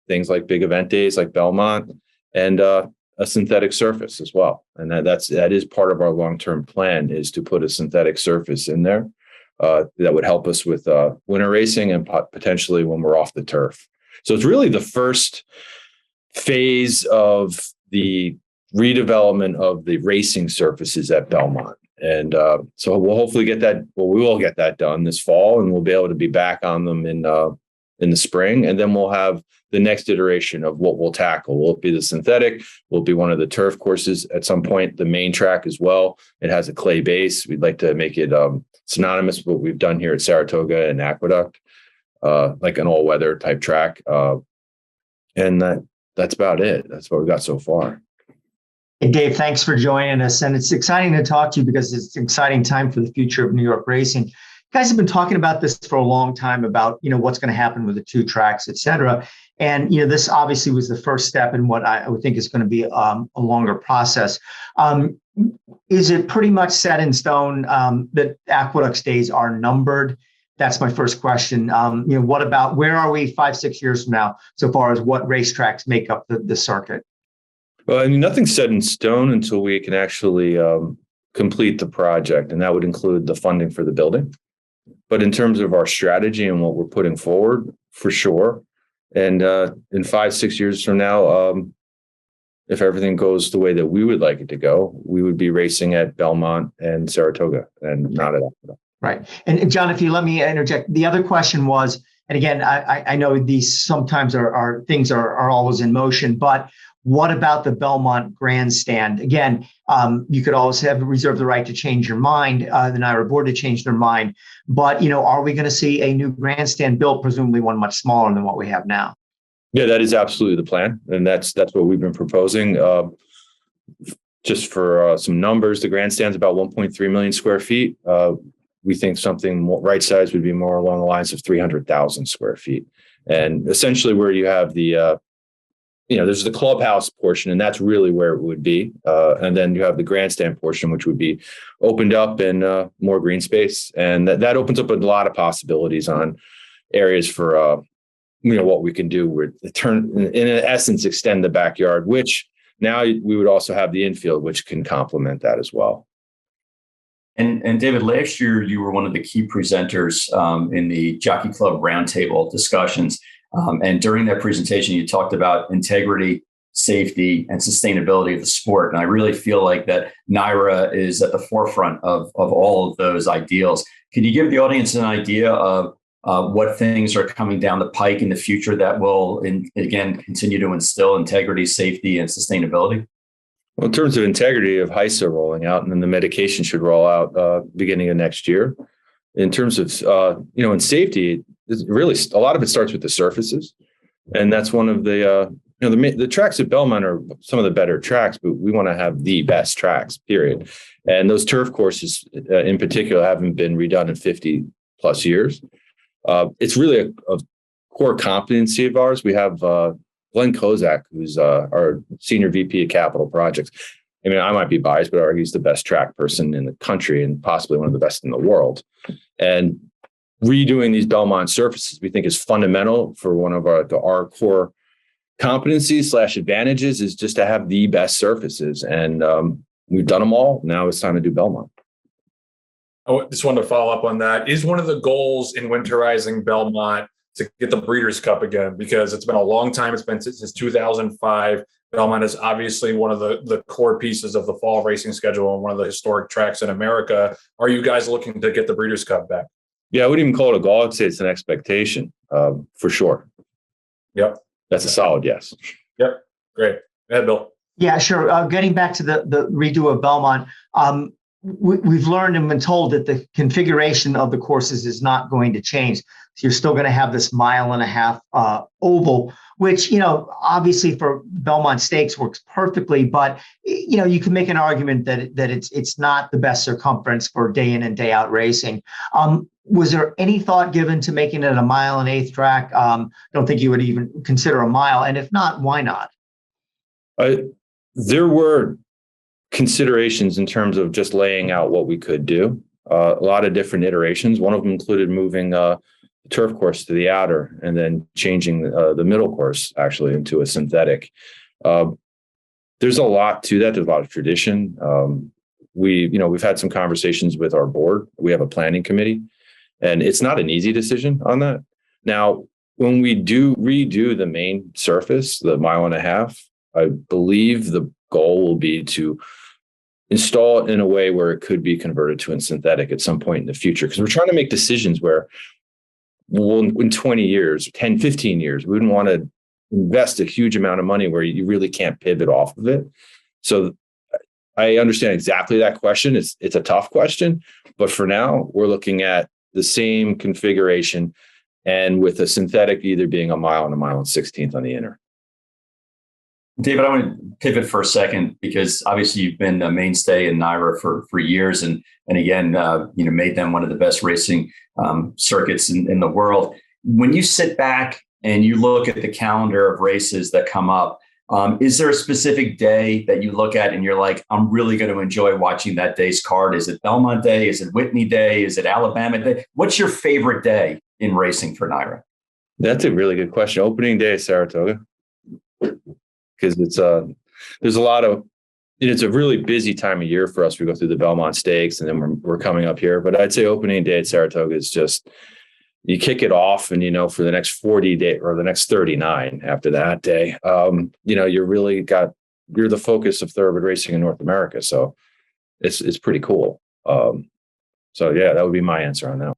things like big event days like Belmont and a synthetic surface as well. And that is part of our long-term plan, is to put a synthetic surface in there that would help us with winter racing and potentially when we're off the turf. So it's really the first phase of the redevelopment of the racing surfaces at Belmont. And so we'll hopefully get that. Well, we will get that done this fall, and we'll be able to be back on them in the spring. And then we'll have the next iteration of what we'll tackle. Will it be the synthetic? Will it be one of the turf courses at some point? The main track as well. It has a clay base. We'd like to make it synonymous with what we've done here at Saratoga and Aqueduct, like an all-weather type track. And that's about it. That's what we've got so far. Hey, Dave, thanks for joining us. And it's exciting to talk to you because it's an exciting time for the future of New York racing. You guys have been talking about this for a long time about, what's going to happen with the two tracks, et cetera. And, this obviously was the first step in what I would think is going to be a longer process. Is it pretty much set in stone that Aqueduct's days are numbered? That's my first question. What about, where are we 5-6 years from now, so far as what racetracks make up the circuit? Well, nothing's set in stone until we can actually complete the project, and that would include the funding for the building. But in terms of our strategy and what we're putting forward, for sure. And in 5-6 years from now, if everything goes the way that we would like it to go, we would be racing at Belmont and Saratoga and not at Aqueduct. Right. And John, if you let me interject, the other question was, and again, I know these sometimes are things are always in motion, but what about the Belmont grandstand? Again, you could always reserve the right to change your mind, the NYRA board to change their mind. But, are we going to see a new grandstand built, presumably one much smaller than what we have now? Yeah, that is absolutely the plan. And that's what we've been proposing. Just for some numbers, the grandstand's about 1.3 million square feet. We think something more right size would be more along the lines of 300,000 square feet. And essentially where you have the there's the clubhouse portion, and that's really where it would be. And then you have the grandstand portion, which would be opened up and more green space. And that opens up a lot of possibilities on areas for, what we can do with in essence, extend the backyard, which now we would also have the infield, which can complement that as well. And David, last year you were one of the key presenters in the Jockey Club Roundtable discussions. And during that presentation, you talked about integrity, safety, and sustainability of the sport. And I really feel like that NYRA is at the forefront of all of those ideals. Can you give the audience an idea of what things are coming down the pike in the future that will, again, continue to instill integrity, safety, and sustainability? Well, in terms of integrity of HISA rolling out, and then the medication should roll out beginning of next year. In terms of, in safety, really a lot of it starts with the surfaces. And that's one of the tracks at Belmont are some of the better tracks, but we want to have the best tracks, period. And those turf courses in particular haven't been redone in 50 plus years. It's really a core competency of ours. We have Glenn Kozak, who's our senior VP of capital projects. I mean, I might be biased, but I argue he's the best track person in the country and possibly one of the best in the world. And redoing these Belmont surfaces, we think is fundamental for one of our core competencies / advantages is just to have the best surfaces. And we've done them all. Now it's time to do Belmont. I just wanted to follow up on that. Is one of the goals in winterizing Belmont to get the Breeders' Cup again? Because it's been a long time. It's been since 2005. Belmont is obviously one of the core pieces of the fall racing schedule and one of the historic tracks in America. Are you guys looking to get the Breeders' Cup back? Yeah, I wouldn't even call it a goal. I'd say it's an expectation for sure. Yep. That's a solid yes. Yep. Great. Go ahead, Bill. Yeah, sure. Getting back to the redo of Belmont, we've learned and been told that the configuration of the courses is not going to change. So you're still going to have this 1.5 mile oval, which, obviously for Belmont Stakes works perfectly, but, you can make an argument that it's not the best circumference for day in and day out racing. Was there any thought given to making it a 1.8 mile track? Don't think you would even consider a mile. And if not, why not? There were considerations in terms of just laying out what we could do. A lot of different iterations. One of them included moving the turf course to the outer and then changing the middle course actually into a synthetic. There's a lot to that. There's a lot of tradition. We've had some conversations with our board. We have a planning committee, and it's not an easy decision on that. Now, when we do redo the main surface, the 1.5 miles, I believe the goal will be to install it in a way where it could be converted to a synthetic at some point in the future. Because we're trying to make decisions where, in 20 years, 10, 15 years, we wouldn't want to invest a huge amount of money where you really can't pivot off of it. So I understand exactly that question. It's a tough question, but for now, we're looking at the same configuration and with a synthetic either being 1 mile and 1.16 miles on the inner. David, I want to pivot for a second because obviously you've been a mainstay in NYRA for years, and again, made them one of the best racing circuits in the world. When you sit back and you look at the calendar of races that come up, is there a specific day that you look at and you're like, I'm really going to enjoy watching that day's card? Is it Belmont Day? Is it Whitney Day? Is it Alabama Day? What's your favorite day in racing for NYRA? That's a really good question. Opening day of Saratoga, because there's a lot of, it's a really busy time of year for us. We go through the Belmont Stakes and then we're coming up here. But I'd say opening day at Saratoga is just, you kick it off and, for the next 40 days or the next 39 after that day, you're the focus of thoroughbred racing in North America. So it's pretty cool. That would be my answer on that.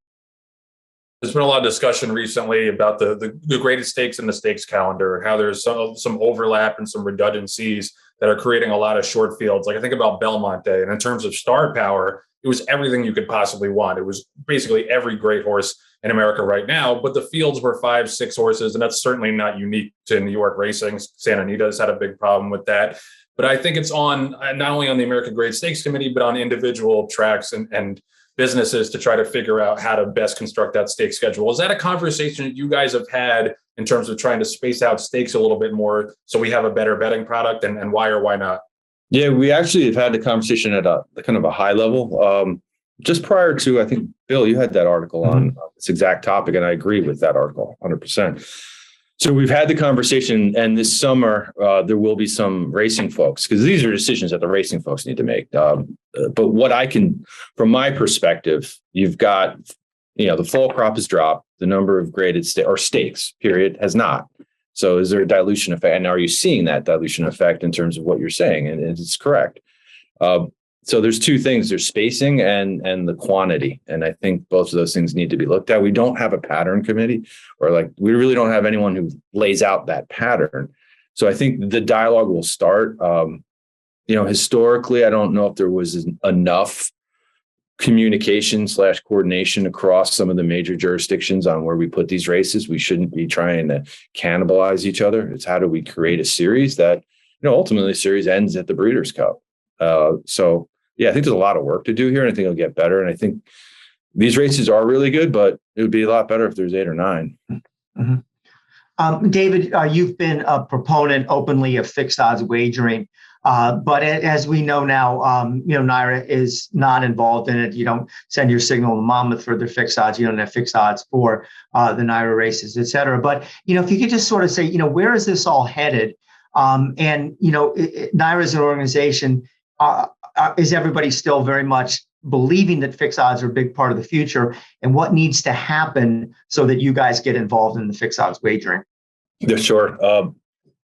There's been a lot of discussion recently about the graded stakes and the stakes calendar, and how there's some overlap and some redundancies that are creating a lot of short fields. Like I think about Belmont Day, and in terms of star power, it was everything you could possibly want. It was basically every great horse in America right now, but the fields were 5, 6 horses, and that's certainly not unique to New York racing. Santa Anita's had a big problem with that. But I think it's on not only on the American Grade Stakes Committee, but on individual tracks and businesses to try to figure out how to best construct that stake schedule. Is that a conversation that you guys have had in terms of trying to space out stakes a little bit more so we have a better betting product, and why or why not? Yeah, we actually have had the conversation at a kind of a high level. Just prior to, I think, Bill, you had that article on this exact topic, and I agree with that article 100%. So we've had the conversation, and this summer there will be some racing folks, because these are decisions that the racing folks need to make. But what I can, from my perspective, you've got, the fall crop has dropped, the number of graded stakes, period, has not. So is there a dilution effect? And are you seeing that dilution effect in terms of what you're saying? And it's correct. So there's two things: there's spacing and the quantity. And I think both of those things need to be looked at. We don't have a pattern committee, or we really don't have anyone who lays out that pattern. So I think the dialogue will start. Historically, I don't know if there was enough communication / coordination across some of the major jurisdictions on where we put these races. We shouldn't be trying to cannibalize each other. It's how do we create a series that, ultimately the series ends at the Breeders' Cup. I think there's a lot of work to do here, and I think it'll get better. And I think these races are really good, but it would be a lot better if there's 8 or 9. Mm-hmm. David, you've been a proponent openly of fixed odds wagering, but as we know now, NYRA is not involved in it. You don't send your signal to Monmouth for their fixed odds. You don't have fixed odds for the NYRA races, et cetera. But, if you could just sort of say, where is this all headed? NYRA as an organization, is everybody still very much believing that fixed odds are a big part of the future? And what needs to happen so that you guys get involved in the fixed odds wagering? Yeah, sure.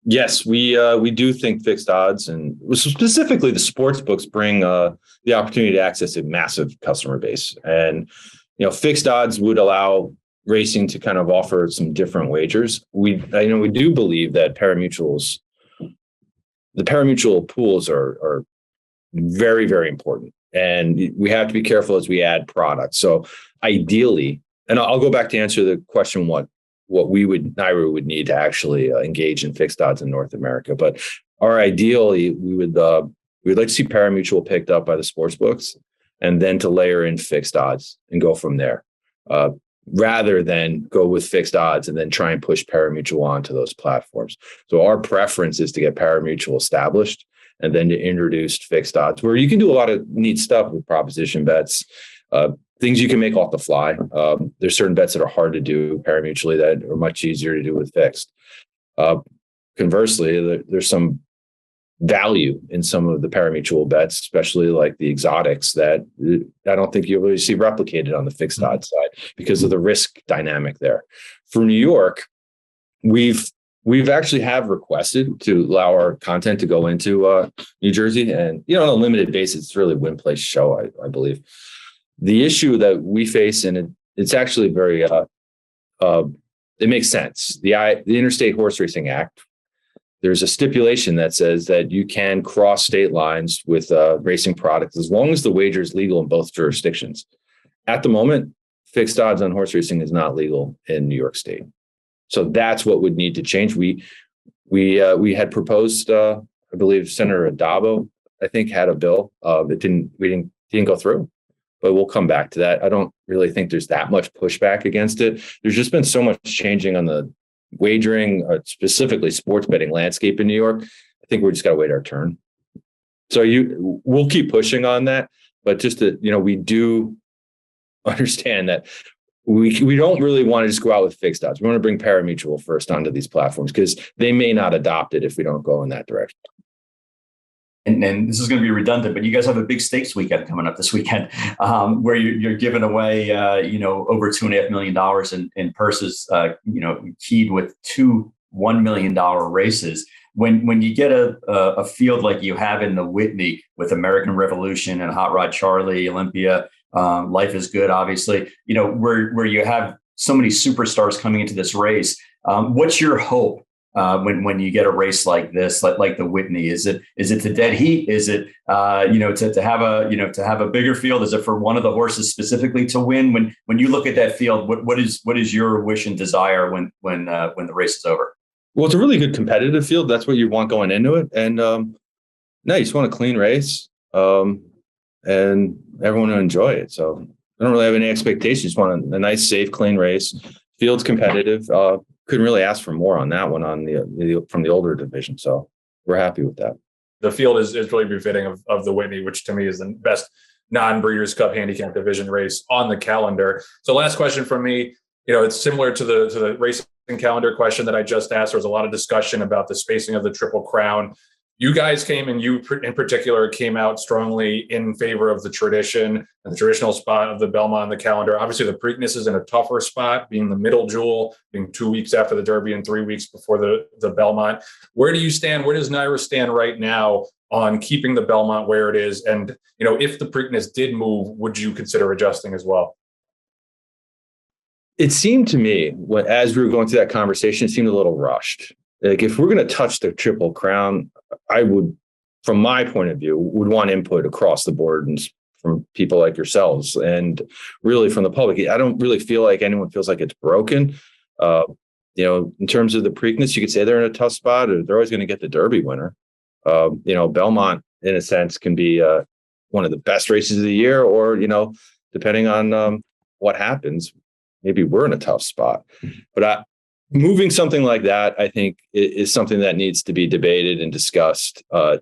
Yes, we do think fixed odds, and specifically the sports books, bring the opportunity to access a massive customer base. And fixed odds would allow racing to kind of offer some different wagers. We do believe that the parimutuel pools are very, very important, and we have to be careful as we add products. So ideally, and I'll go back to answer the question, what NYRA would need to actually engage in fixed odds in North America. But ideally, we'd like to see parimutuel picked up by the sports books, and then to layer in fixed odds and go from there, rather than go with fixed odds and then try and push parimutuel onto those platforms. So our preference is to get parimutuel established and then you introduced fixed odds, where you can do a lot of neat stuff with proposition bets, things you can make off the fly. There's certain bets that are hard to do pari-mutually that are much easier to do with fixed. Conversely, there's some value in some of the pari-mutual bets, especially like the exotics, that I don't think you'll really see replicated on the fixed odds side because of the risk dynamic there. For New York, we've actually have requested to allow our content to go into New Jersey, and on a limited basis, it's really win, place, show, I believe. The issue that we face, and it's actually very it makes sense. The Interstate Horse Racing Act, there's a stipulation that says that you can cross state lines with racing products as long as the wager is legal in both jurisdictions. At the moment, fixed odds on horse racing is not legal in New York State. So that's what would need to change. We had proposed, I believe Senator Adabo, I think, had a bill. It didn't go through, but we'll come back to that. I don't really think there's that much pushback against it. There's just been so much changing on the wagering, specifically sports betting landscape in New York. I think we just got to wait our turn. So we'll keep pushing on that, but just that, we do understand that we don't really want to just go out with fixed odds. We want to bring pari-mutuel first onto these platforms because they may not adopt it if we don't go in that direction. And this is going to be redundant, but you guys have a big stakes weekend coming up this weekend, where you're giving away, over $2.5 million in purses, keyed with two $1 million races. When you get a field like you have in the Whitney with American Revolution and Hot Rod Charlie, Olympia, Life is Good, obviously, where you have so many superstars coming into this race, what's your hope? When you get a race like this, like the Whitney, is it to dead heat? Is it to have a bigger field? Is it for one of the horses specifically to win? When you look at that field, what is your wish and desire when the race is over? Well, it's a really good competitive field. That's what you want going into it. And you just want a clean race, and everyone to enjoy it. So I don't really have any expectations. Just want a nice, safe, clean race. Field's competitive. Couldn't really ask for more on that one from the older division. So we're happy with that. The field is really befitting of the Whitney, which to me is the best non-Breeders' Cup handicap division race on the calendar. So last question from me, it's similar to the racing calendar question that I just asked. There was a lot of discussion about the spacing of the Triple Crown. You guys you in particular came out strongly in favor of the tradition and the traditional spot of the Belmont on the calendar. Obviously, the Preakness is in a tougher spot, being the middle jewel, being 2 weeks after the Derby and 3 weeks before the Belmont. Where do you stand? Where does NYRA stand right now on keeping the Belmont where it is? And, if the Preakness did move, would you consider adjusting as well? It seemed to me, as we were going through that conversation, it seemed a little rushed. Like if we're going to touch the Triple Crown, I would, from my point of view, would want input across the board and from people like yourselves and really from the public. I don't really feel like anyone feels like it's broken. In terms of the Preakness, you could say they're in a tough spot, or they're always going to get the Derby winner. Belmont, in a sense, can be one of the best races of the year, or, depending on what happens, maybe we're in a tough spot. But moving something like that, I think, is something that needs to be debated and discussed a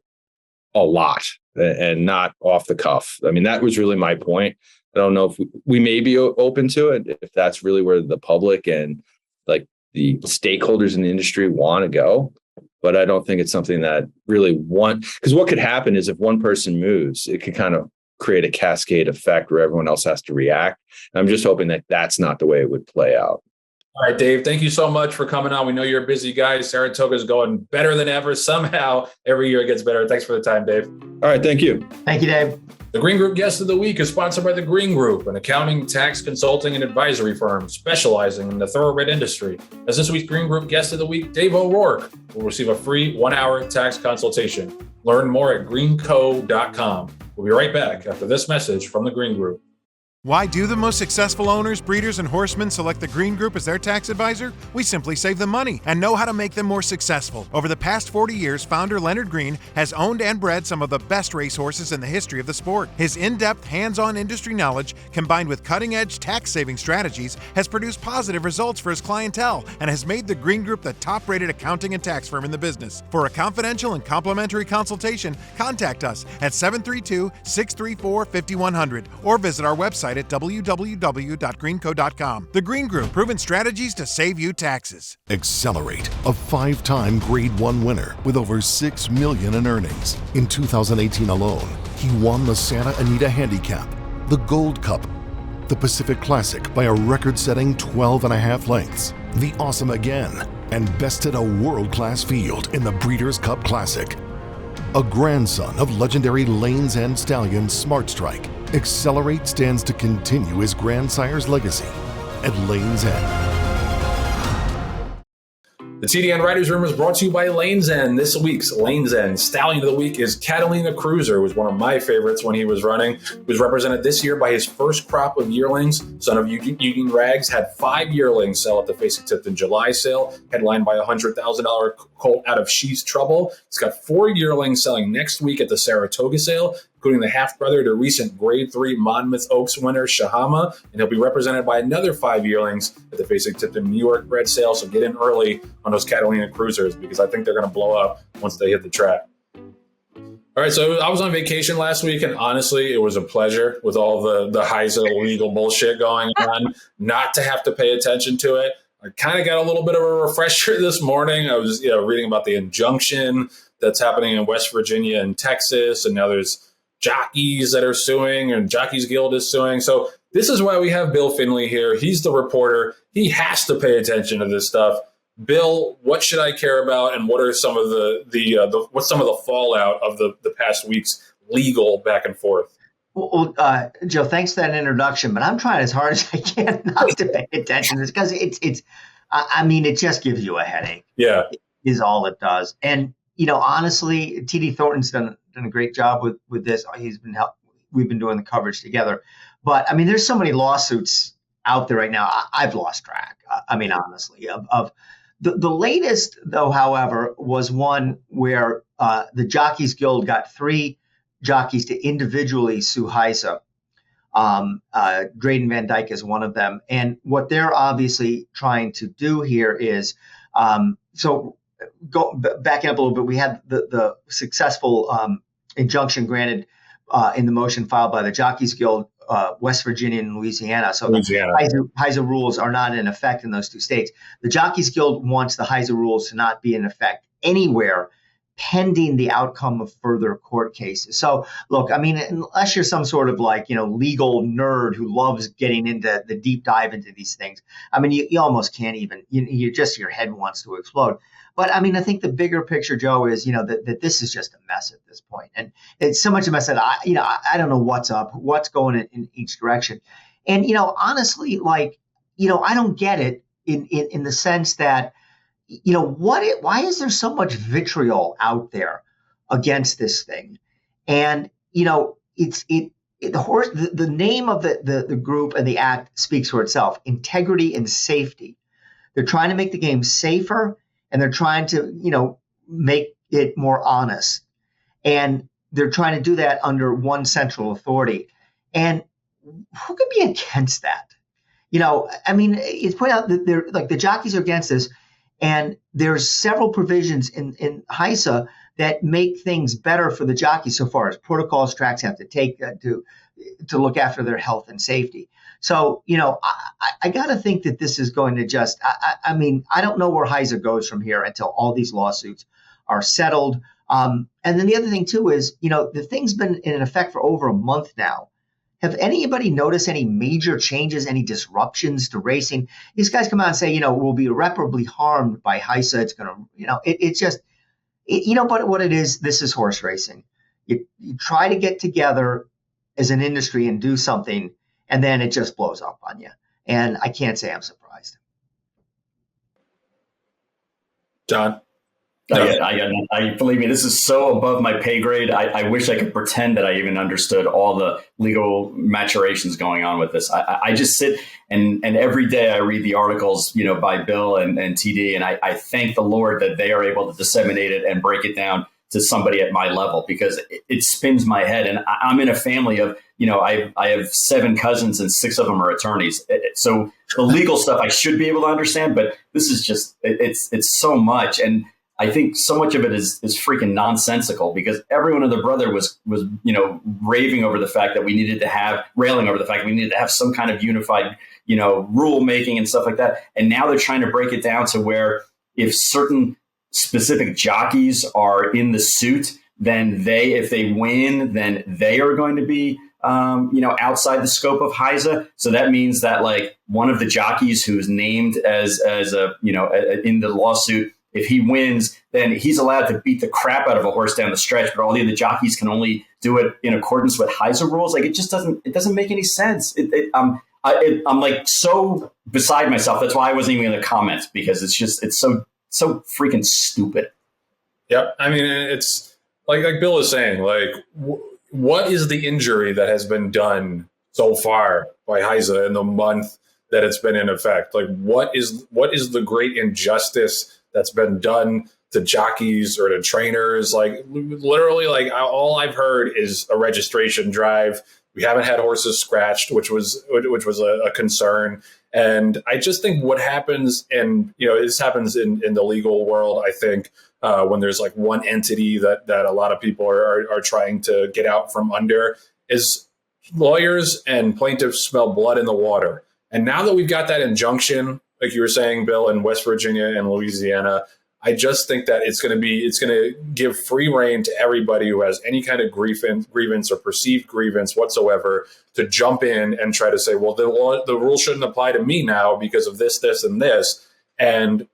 lot and not off the cuff. I mean, that was really my point. I don't know if we may be open to it, if that's really where the public and like the stakeholders in the industry want to go. But I don't think it's something that really because what could happen is if one person moves, it could kind of create a cascade effect where everyone else has to react. I'm just hoping that that's not the way it would play out. All right, Dave, thank you so much for coming on. We know you're a busy guy. Saratoga is going better than ever. Somehow, every year it gets better. Thanks for the time, Dave. All right, thank you. Thank you, Dave. The Green Group Guest of the Week is sponsored by the Green Group, an accounting, tax, consulting, and advisory firm specializing in the thoroughbred industry. As this week's Green Group Guest of the Week, Dave O'Rourke will receive a free 1-hour tax consultation. Learn more at greenco.com. We'll be right back after this message from the Green Group. Why do the most successful owners, breeders, and horsemen select the Green Group as their tax advisor? We simply save them money and know how to make them more successful. Over the past 40 years, founder Leonard Green has owned and bred some of the best racehorses in the history of the sport. His in-depth, hands-on industry knowledge, combined with cutting-edge tax-saving strategies, has produced positive results for his clientele and has made the Green Group the top-rated accounting and tax firm in the business. For a confidential and complimentary consultation, contact us at 732-634-5100 or visit our website at www.greenco.com. The Green Group, proven strategies to save you taxes. Accelerate, a 5-time Grade 1 winner with over $6 million in earnings. In 2018 alone, he won the Santa Anita Handicap, the Gold Cup, the Pacific Classic by a record-setting 12.5 lengths, the Awesome Again, and bested a world-class field in the Breeders' Cup Classic. A grandson of legendary Lanes End stallion Smart Strike, Accelerate stands to continue his grandsire's legacy at Lanes End. The TDN Writers Room is brought to you by Lanes End. This week's Lanes End Stallion of the Week is Catalina Cruiser, who was one of my favorites when he was running. He was represented this year by his first crop of yearlings. Son of Union Rags had 5 yearlings sell at the Facing-Tipton July sale, headlined by a $100,000 colt out of She's Trouble. He's got 4 yearlings selling next week at the Saratoga sale, including the half-brother to recent Grade 3 Monmouth Oaks winner Shahama, and he'll be represented by another 5 yearlings at the Facing-Tipton New York bred sale, so get in early on those Catalina Cruisers because I think they're going to blow up once they hit the track. All right, so I was on vacation last week, and honestly, it was a pleasure with all the HISA legal bullshit going on, not to have to pay attention to it. I kind of got a little bit of a refresher this morning. I was reading about the injunction that's happening in West Virginia and Texas, and now there's jockeys that are suing, and Jockeys Guild is suing. So this is why we have Bill Finley here. He's the reporter. He has to pay attention to this stuff. Bill, what should I care about, and what are some of what's some of the fallout of the past week's legal back and forth? Well, Joe, thanks for that introduction, but I'm trying as hard as I can not to pay attention to this because it just gives you a headache. Yeah. Is all it does. And, honestly, TD Thornton's done a great job with this. We've been doing the coverage together. But, there's so many lawsuits out there right now. I've lost track. Honestly, of the layest, though, however, was one where the Jockeys Guild got 3 jockeys to individually sue HISA. Drayden Van Dyke is one of them. And what they're obviously trying to do here is, backing up a little bit, we had the successful injunction granted in the motion filed by the Jockeys Guild, West Virginia and Louisiana. So HISA rules are not in effect in those 2 states. The Jockeys Guild wants the HISA rules to not be in effect anywhere pending the outcome of further court cases. So, look, unless you're some sort of legal nerd who loves getting into the deep dive into these things, you almost can't even, your head wants to explode. But I think the bigger picture, Joe, is, that this is just a mess at this point. And it's so much a mess that I don't know what's up, what's going in each direction. And, honestly, I don't get it in the sense that, why is there so much vitriol out there against this thing? And, the name of the group and the act speaks for itself: integrity and safety. They're trying to make the game safer, and they're trying to, make it more honest. And they're trying to do that under one central authority. And who could be against that? It's pointed out that they're the jockeys are against this. And there's several provisions in HISA that make things better for the jockeys so far as protocols tracks have to take to look after their health and safety. So, I got to think that this is going to just, I don't know where HISA goes from here until all these lawsuits are settled. And then the other thing, too, is, the thing's been in effect for over a month now. Have anybody noticed any major changes, any disruptions to racing? These guys come out and say, we'll be irreparably harmed by HISA. It's going to, it's just, but what it is, this is horse racing. You try to get together as an industry and do something, and then it just blows up on you. And I can't say I'm surprised. John? I believe me, this is so above my pay grade. I wish I could pretend that I even understood all the legal maturations going on with this. I just sit and every day I read the articles, by Bill and TD, and I thank the Lord that they are able to disseminate it and break it down to somebody at my level, because it spins my head. And I'm in a family of, I have 7 cousins and 6 of them are attorneys. So the legal stuff I should be able to understand, but this is just, it's so much. And I think so much of it is freaking nonsensical, because everyone and their brother was raving over the fact that we needed to have some kind of unified, rule making and stuff like that. And now they're trying to break it down to where if certain specific jockeys are in the suit, then if they win, then they are going to be, outside the scope of HISA. So that means that like one of the jockeys who's named as a, in the lawsuit, if he wins, then he's allowed to beat the crap out of a horse down the stretch, but all the other jockeys can only do it in accordance with HISA rules. Like, it doesn't make any sense. I'm like so beside myself. That's why I wasn't even in the comments, because it's so freaking stupid. Yep. I mean, it's like Bill is saying, like, what is the injury that has been done so far by HISA in the month that it's been in effect? Like, what is the great injustice that's been done to jockeys or to trainers? Like, literally, like, all I've heard is a registration drive. We haven't had horses scratched, which was a concern. And I just think what happens, and this happens in the legal world, I think, when there's like one entity that a lot of people are trying to get out from under, is lawyers and plaintiffs smell blood in the water. And now that we've got that injunction, like you were saying, Bill, in West Virginia and Louisiana, I just think that it's going to give free rein to everybody who has any kind of grievance or perceived grievance whatsoever to jump in and try to say, well, the rule shouldn't apply to me now because of this, this, and this. And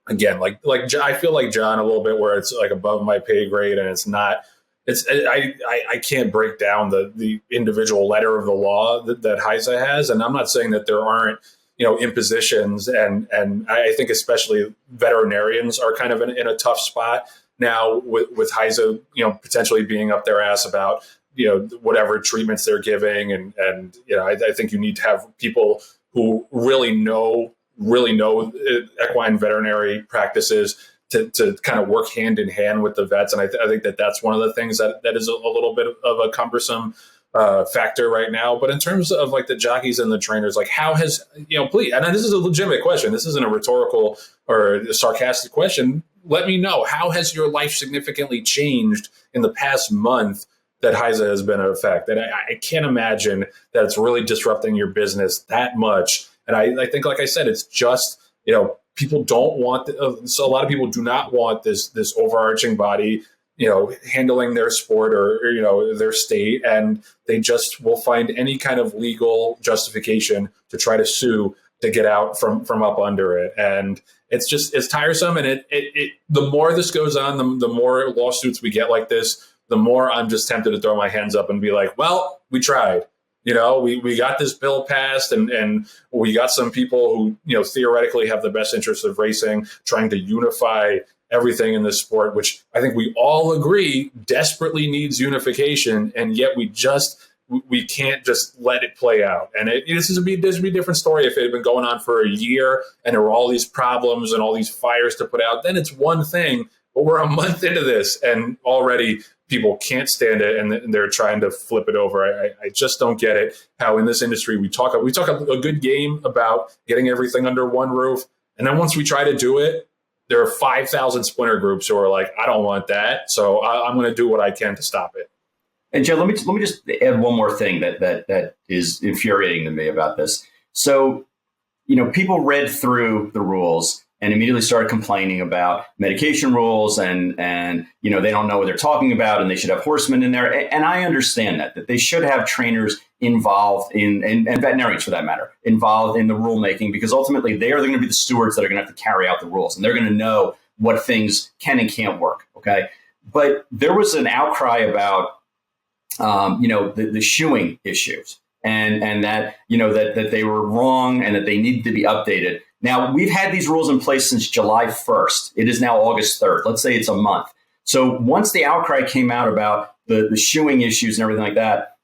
again, like I feel like John a little bit, where it's like above my pay grade, and it's not. I can't break down the individual letter of the law that HISA has, and I'm not saying that there aren't impositions, and I think especially veterinarians are kind of in a tough spot now with HISA, potentially being up their ass about whatever treatments they're giving, and I think you need to have people who really know equine veterinary practices to kind of work hand in hand with the vets. And I think that's one of the things that is a little bit of a cumbersome factor right now. But in terms of like the jockeys and the trainers, like how has, please, and this is a legitimate question, this isn't a rhetorical or a sarcastic question. Let me know, how has your life significantly changed in the past month that HISA has been in effect? And I can't imagine that it's really disrupting your business that much. And I think, like I said, it's just, people don't want, so a lot of people do not want this overarching body, handling their sport or their state, and they just will find any kind of legal justification to try to sue to get out from up under it. And it's tiresome. And it the more this goes on, the more lawsuits we get like this, the more I'm just tempted to throw my hands up and be like, well, we tried. We got this bill passed, and we got some people who, theoretically have the best interest of racing, trying to unify everything in this sport, which I think we all agree desperately needs unification. And yet we can't just let it play out. And this would be a different story if it had been going on for a year and there were all these problems and all these fires to put out. Then it's one thing, but we're a month into this and already people can't stand it, and they're trying to flip it over. I just don't get it, how in this industry we talk a good game about getting everything under one roof, and then once we try to do it, there are 5,000 splinter groups who are like, I don't want that, so I'm going to do what I can to stop it. And Joe, let me just add one more thing that is infuriating to me about this. So, people read through the rules and immediately started complaining about medication rules and they don't know what they're talking about, and they should have horsemen in there. And I understand that they should have trainers involved and veterinarians for that matter, involved in the rulemaking, because ultimately they are going to be the stewards that are going to have to carry out the rules, and they're going to know what things can and can't work. Okay. But there was an outcry about, the shoeing issues and that, that they were wrong and that they needed to be updated. Now, we've had these rules in place since July 1st. It is now August 3rd. Let's say it's a month. So once the outcry came out about the shoeing issues and everything like that,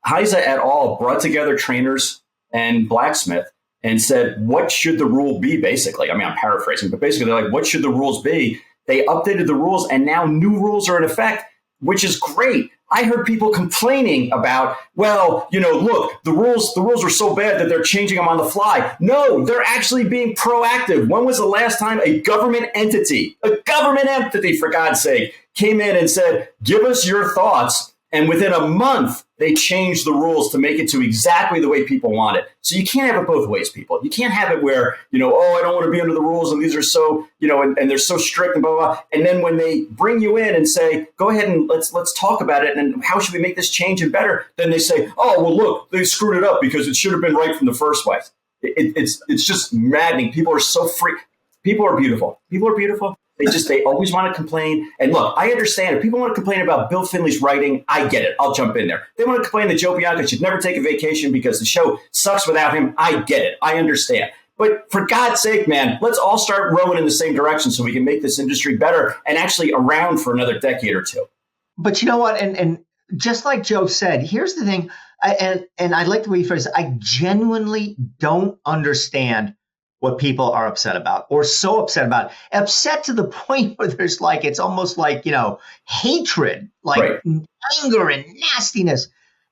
HISA et al. Brought together trainers and blacksmith and said, what should the rule be, basically? I mean, I'm paraphrasing, but basically they're like, what should the rules be? They updated the rules, and now new rules are in effect, which is great. I heard people complaining about, well, look, the rules are so bad that they're changing them on the fly. No, they're actually being proactive. When was the last time a government entity, for God's sake, came in and said, give us your thoughts? And within a month, they changed the rules to make it to exactly the way people want it. So you can't have it both ways, people. You can't have it where, I don't want to be under the rules and these are so, and they're so strict and blah, blah, blah. And then when they bring you in and say, go ahead and let's talk about it and how should we make this change and better? Then they say, oh, well, look, they screwed it up because it should have been right from the first place. It's just maddening. People are so free. People are beautiful. They always want to complain. And look, I understand if people want to complain about Bill Finley's writing, I get it. I'll jump in there. They want to complain that Joe Bianco should never take a vacation because the show sucks without him. I get it. I understand. But for God's sake, man, let's all start rowing in the same direction so we can make this industry better and actually around for another decade or two. But you know what? And just like Joe said, here's the thing. And I like the way you phrase it. I genuinely don't understand what people are upset about or so upset to the point where there's it's almost like, hatred, right, anger and nastiness.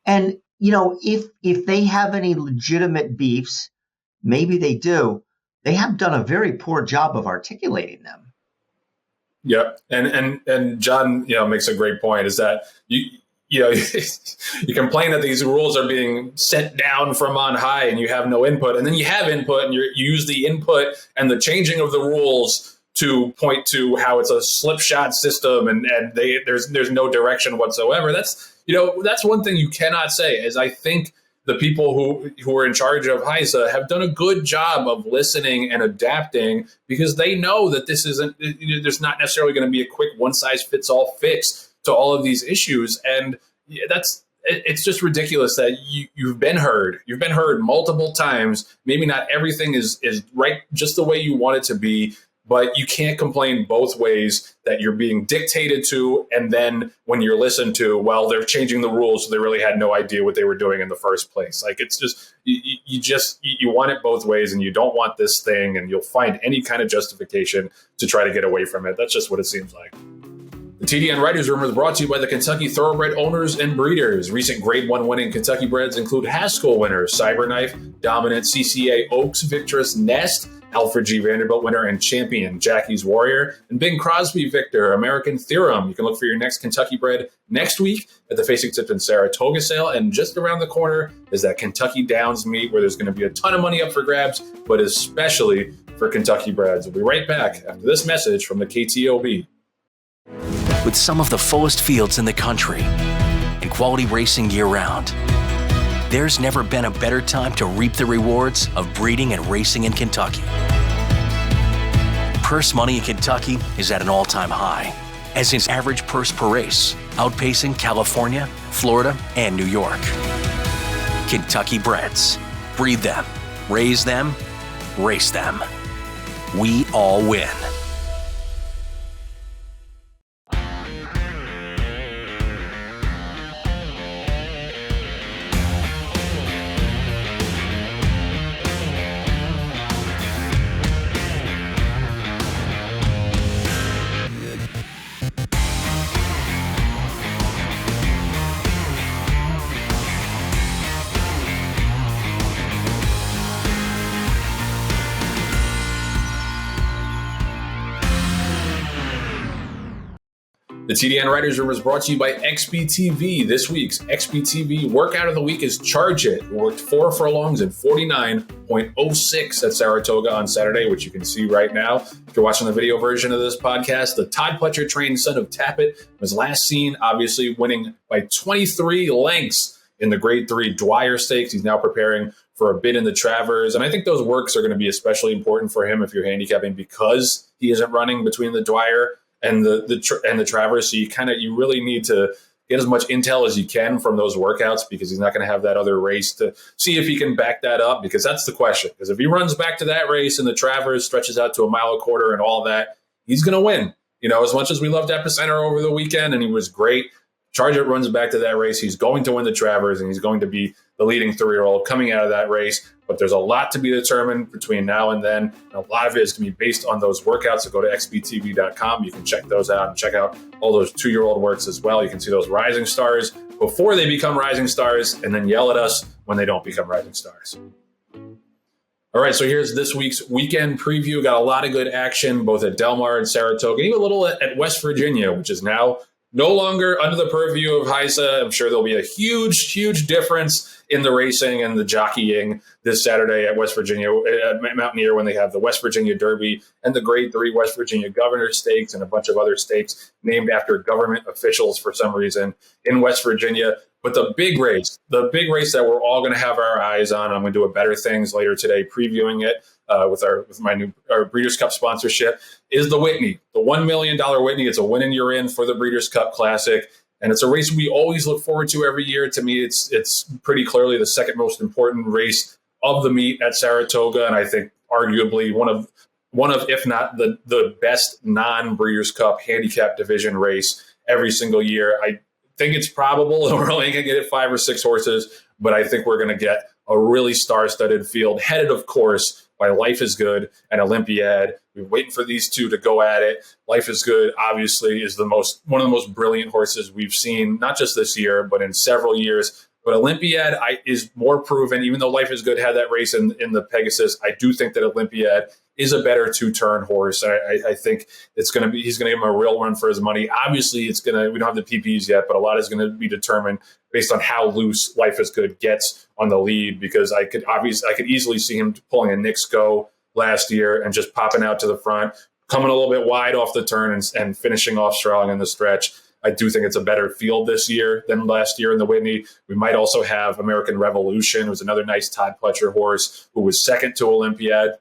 And, if they have any legitimate beefs, maybe they do, they have done a very poor job of articulating them. Yep. And John, makes a great point is that you complain that these rules are being sent down from on high and you have no input, and then you have input and you use the input and the changing of the rules to point to how it's a slipshod system and there's no direction whatsoever. That's one thing you cannot say is I think the people who are in charge of HISA have done a good job of listening and adapting because they know that this isn't, there's not necessarily going to be a quick one-size-fits-all fix to all of these issues. And it's just ridiculous that you've been heard. You've been heard multiple times. Maybe not everything is right just the way you want it to be, but you can't complain both ways that you're being dictated to. And then when you're listened to, well, they're changing the rules. So they really had no idea what they were doing in the first place. It's just, you want it both ways and you don't want this thing and you'll find any kind of justification to try to get away from it. That's just what it seems like. The TDN Writers Room is brought to you by the Kentucky Thoroughbred owners and breeders. Recent Grade 1 winning Kentucky breds include Haskell winners, Cyberknife, Dominant, CCA, Oaks, Victorous, Nest, Alfred G. Vanderbilt winner and champion, Jackie's Warrior, and Bing Crosby Victor, American Theorem. You can look for your next Kentucky bred next week at the Facing Tip in Saratoga sale. And just around the corner is that Kentucky Downs meet where there's going to be a ton of money up for grabs, but especially for Kentucky breds. We'll be right back after this message from the KTOB. With some of the fullest fields in the country and quality racing year-round, there's never been a better time to reap the rewards of breeding and racing in Kentucky. Purse money in Kentucky is at an all-time high, as is average purse per race, outpacing California, Florida, and New York. Kentucky breds. Breed them, raise them, race them. We all win. The TDN Writers Room is brought to you by XBTV. This week's XBTV workout of the week is Charge It. We worked 4 furlongs in 49.06 at Saratoga on Saturday, which you can see right now. If you're watching the video version of this podcast, the Todd Pletcher trained son of Tappet was last seen, obviously winning by 23 lengths in the Grade 3 Dwyer Stakes. He's now preparing for a bid in the Travers. And I think those works are going to be especially important for him if you're handicapping because he isn't running between the Dwyer and the Travers. So you really need to get as much intel as you can from those workouts, because he's not going to have that other race to see if he can back that up, because that's the question. Because if he runs back to that race and the Travers stretches out to a mile a quarter and all that, he's going to win. As much as we loved Epicenter over the weekend and he was great, Chargett runs back to that race, he's going to win the Travers, and he's going to be the leading 3-year-old coming out of that race. But there's a lot to be determined between now and then. And a lot of it is going to be based on those workouts. So go to xbtv.com. You can check those out and check out all those 2-year-old works as well. You can see those rising stars before they become rising stars, and then yell at us when they don't become rising stars. All right, so here's this week's weekend preview. Got a lot of good action, both at Del Mar and Saratoga, even a little at West Virginia, which is now no longer under the purview of HISA. I'm sure there'll be a huge, huge difference in the racing and the jockeying this Saturday at West Virginia at Mountaineer, when they have the West Virginia Derby and the Grade 3 West Virginia Governor Stakes and a bunch of other stakes named after government officials for some reason in West Virginia. But the big race that we're all going to have our eyes on, I'm going to do a Better Things later today previewing it with my new Breeders' Cup sponsorship, is the Whitney, the $1 million Whitney. It's a win and you're in for the Breeders' Cup Classic. And it's a race we always look forward to every year. To me, it's pretty clearly the second most important race of the meet at Saratoga. And I think arguably one of, if not the best non-Breeders' Cup handicap division race every single year. I think it's probable that we're only going to get 5 or 6 horses, but I think we're going to get a really star-studded field, headed, of course, by Life is Good and Olympiad. We're waiting for these two to go at it. Life is Good, obviously, is one of the most brilliant horses we've seen, not just this year, but in several years. But Olympiad is more proven. Even though Life is Good had that race in the Pegasus, I do think that Olympiad is a better 2-turn horse. I think he's going to give him a real run for his money. Obviously, we don't have the PPs yet, but a lot is going to be determined based on how loose Life is Good gets on the lead, because I could easily see him pulling a Knicks Go last year and just popping out to the front, coming a little bit wide off the turn and finishing off strong in the stretch. I do think it's a better field this year than last year in the Whitney. We might also have American Revolution, who's another nice Todd Pletcher horse, who was second to Olympiad,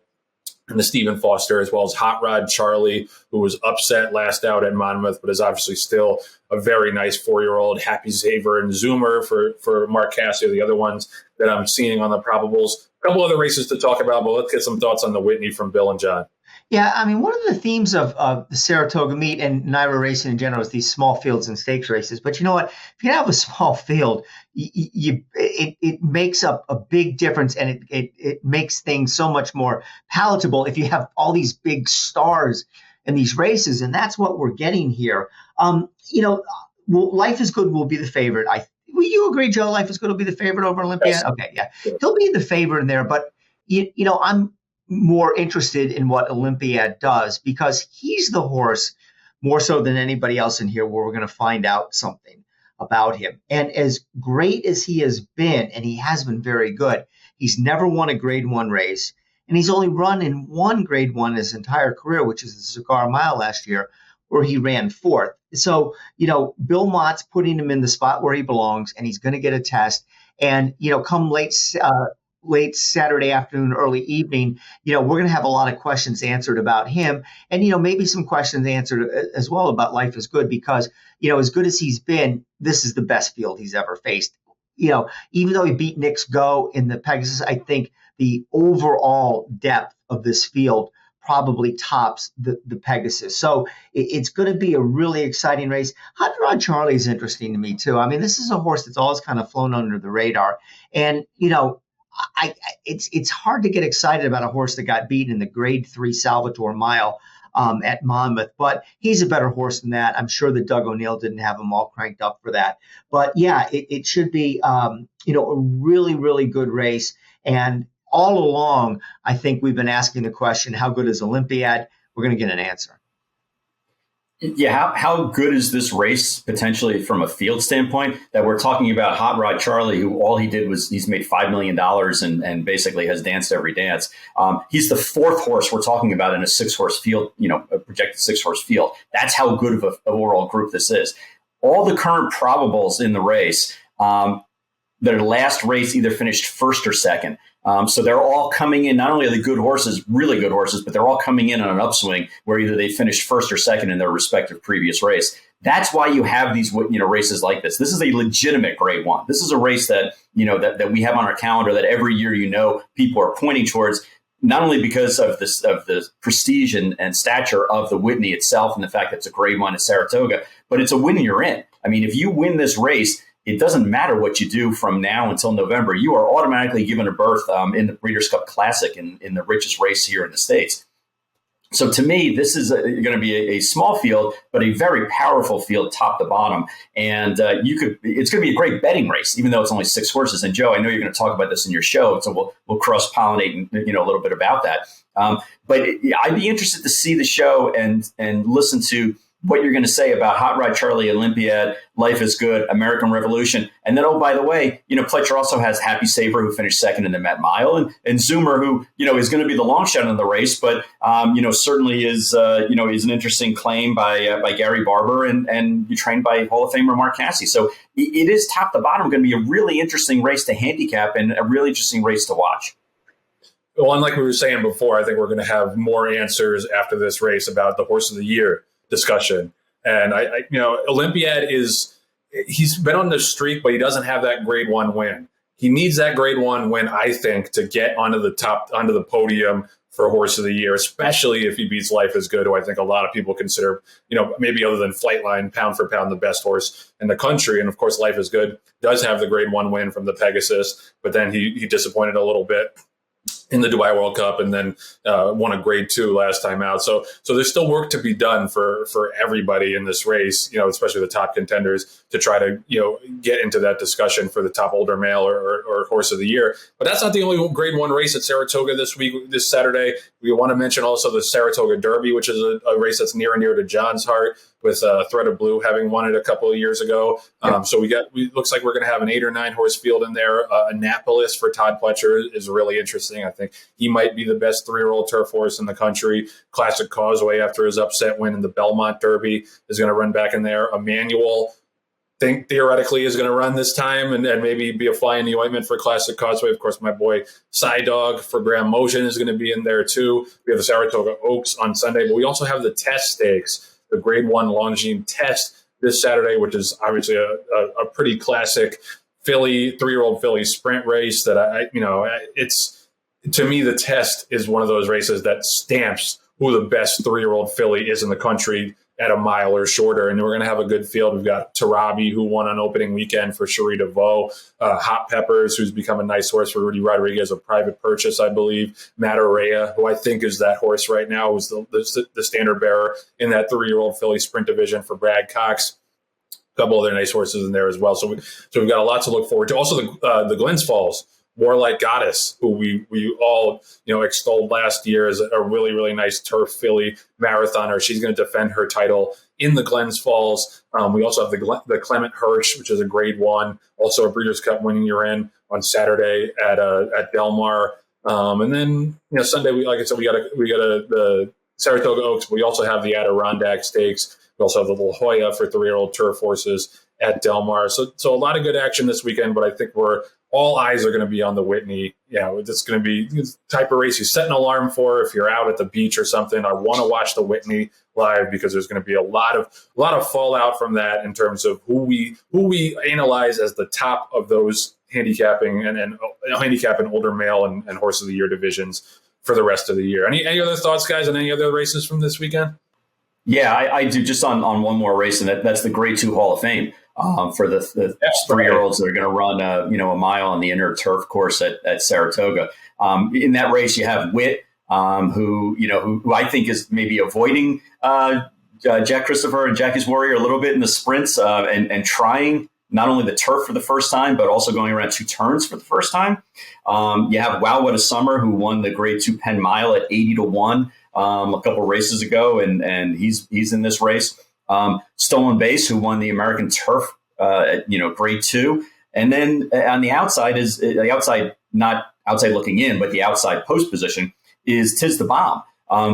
and the Stephen Foster, as well as Hot Rod Charlie, who was upset last out at Monmouth, but is obviously still a very nice 4-year-old. Happy Zaver and Zoomer for Mark Cassio, the other ones that I'm seeing on the probables. A couple other races to talk about, but let's get some thoughts on the Whitney from Bill and John. Yeah, I mean, one of the themes of the Saratoga meet and NYRA racing in general is these small fields and stakes races. But you know what? If you have a small field, it makes up a big difference, and it makes things so much more palatable if you have all these big stars in these races, and that's what we're getting here. Life is Good will be the favorite. Will you agree, Joe? Life is Good will be the favorite over Olympiad? Yes. Okay, yeah, he'll be the favorite in there, but I'm more interested in what Olympiad does, because he's the horse more so than anybody else in here where we're going to find out something about him. And as great as he has been, and he has been very good, he's never won a Grade 1 race, and he's only run in one Grade 1 his entire career, which is the Cigar Mile last year, where he ran 4th. So, Bill Mott's putting him in the spot where he belongs, and he's going to get a test. And, come late Saturday afternoon, early evening, we're going to have a lot of questions answered about him, and maybe some questions answered as well about Life is Good, because as good as he's been, this is the best field he's ever faced. Even though he beat Knicks Go in the Pegasus, I think the overall depth of this field probably tops the Pegasus. So it's going to be a really exciting race. Hot Rod Charlie is interesting to me too. I mean, this is a horse that's always kind of flown under the radar, and it's hard to get excited about a horse that got beaten in the Grade 3 Salvatore Mile at Monmouth, but he's a better horse than that. I'm sure that Doug O'Neill didn't have him all cranked up for that. But yeah, it should be a really, really good race. And all along, I think we've been asking the question, how good is Olympiad? We're going to get an answer. Yeah, how good is this race potentially from a field standpoint, that we're talking about Hot Rod Charlie, who all he did was he's made $5 million and basically has danced every dance. He's the 4th horse we're talking about in a 6-horse field, a projected 6-horse field. That's how good of an overall group this is. All the current probables in the race, their last race either finished 1st or 2nd. So they're all coming in. Not only are they good horses, really good horses, but they're all coming in on an upswing where either they finished 1st or 2nd in their respective previous race. That's why you have these, races like this. This is a legitimate Grade 1. This is a race that, that we have on our calendar that every year, people are pointing towards, not only because of the prestige and stature of the Whitney itself and the fact that it's a Grade 1 at Saratoga, but it's a win you're in. I mean, if you win this race, it doesn't matter what you do from now until November. You are automatically given a berth in the Breeders' Cup Classic in the richest race here in the States. So to me, this is going to be a small field, but a very powerful field, top to bottom. And it's going to be a great betting race, even though it's only 6 horses. And Joe, I know you're going to talk about this in your show, so we'll cross pollinate, a little bit about that. But I'd be interested to see the show and listen to what you're going to say about Hot Rod Charlie, Olympiad, Life is Good, American Revolution. And then, oh, by the way, Pletcher also has Happy Saver, who finished second in the Met Mile, and Zoomer, who, is going to be the long shot in the race, but, certainly is an interesting claim by Gary Barber and trained by Hall of Famer Mark Casse. So it is top to bottom going to be a really interesting race to handicap and a really interesting race to watch. Well, and like we were saying before, I think we're going to have more answers after this race about the Horse of the Year discussion. And Olympiad he's been on the streak, but he doesn't have that Grade 1 win. He needs that Grade 1 win, I think, to get onto the podium for Horse of the Year, especially if he beats Life is Good, who I think a lot of people consider, maybe other than Flightline, pound for pound, the best horse in the country. And of course, Life is Good does have the Grade 1 win from the Pegasus, but then he disappointed a little bit in the Dubai World Cup, and then won a Grade 2 last time out. So there's still work to be done for everybody in this race, especially the top contenders, to try to get into that discussion for the top older male or Horse of the Year. But that's not the only Grade 1 race at Saratoga this Saturday. We want to mention also the Saratoga Derby, which is a race that's near and dear to John's heart, with Thread of Blue having won it a couple of years ago. So looks like we're going to have an 8 or 9 horse field in there. Annapolis for Todd Pletcher is really interesting. I think he might be the best 3-year-old turf horse in the country. Classic Causeway, after his upset win in the Belmont Derby, is going to run back in there. Emmanuel, theoretically, is going to run this time and maybe be a fly in the ointment for Classic Causeway. Of course, my boy Cy Dog for Graham Motion is going to be in there too. We have the Saratoga Oaks on Sunday, but we also have the Test Stakes, the Grade 1 Longines Test this Saturday, which is obviously a pretty classic filly, 3-year-old filly sprint race that it's, to me, the Test is one of those races that stamps who the best 3-year-old filly is in the country at a mile or shorter. And we're going to have a good field. We've got Tarabi, who won on opening weekend for Cherie DeVoe, Hot Peppers, who's become a nice horse for Rudy Rodriguez, a private purchase, I believe. Matarea, who I think is that horse right now, was the standard bearer in that 3-year-old filly sprint division for Brad Cox. A couple other nice horses in there as well. So we've got a lot to look forward to. Also, the Glens Falls Warlike Goddess, who we all extolled last year as a really, really nice turf filly marathoner. She's going to defend her title in the Glens Falls. We also have the Clement Hirsch, which is a Grade 1, also a Breeders' Cup winning year in on Saturday at Del Mar. And then Sunday, like I said, we got the Saratoga Oaks. We also have the Adirondack Stakes. We also have the La Jolla for 3-year-old turf horses at Del Mar. So a lot of good action this weekend, but I think all eyes are going to be on the Whitney. It's going to be the type of race you set an alarm for if you're out at the beach or something. I want to watch the Whitney live because there's going to be a lot of fallout from that in terms of who we analyze as the top of those handicapping and handicapping older male and Horse of the Year divisions for the rest of the year. Any other thoughts, guys, on any other races from this weekend? Yeah, I do, just on one more race, and that's the Grade 2 Hall of Fame. For the 3-year-olds that are going to run a mile on the inner turf course at Saratoga. In that race, you have Witt, who I think is maybe avoiding Jack Christopher and Jackie's Warrior a little bit in the sprints and trying not only the turf for the first time, but also going around 2 turns for the first time. You have Wow What a Summer, who won the Grade 2 Penn Mile at 80-1 a couple races ago, and he's in this race. Stolen Base, who won the American Turf, Grade 2. And then on the outside is the outside, not outside looking in, but the outside post position is Tiz the Bomb,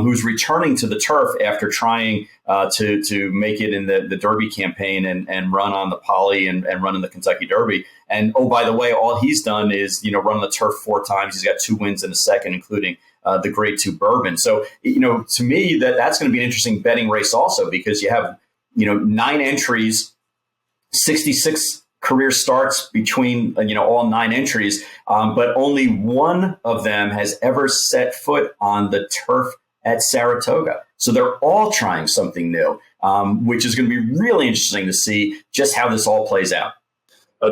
who's returning to the turf after trying to make it in the Derby campaign and run on the Poly and run in the Kentucky Derby. And, oh, by the way, all he's done is, run the turf 4 times. He's got 2 wins in a second, including the Grade 2 Bourbon. So, to me, that's going to be an interesting betting race also, because you have 9 entries, 66 career starts between, all 9 entries. But only one of them has ever set foot on the turf at Saratoga. So they're all trying something new, which is going to be really interesting to see just how this all plays out.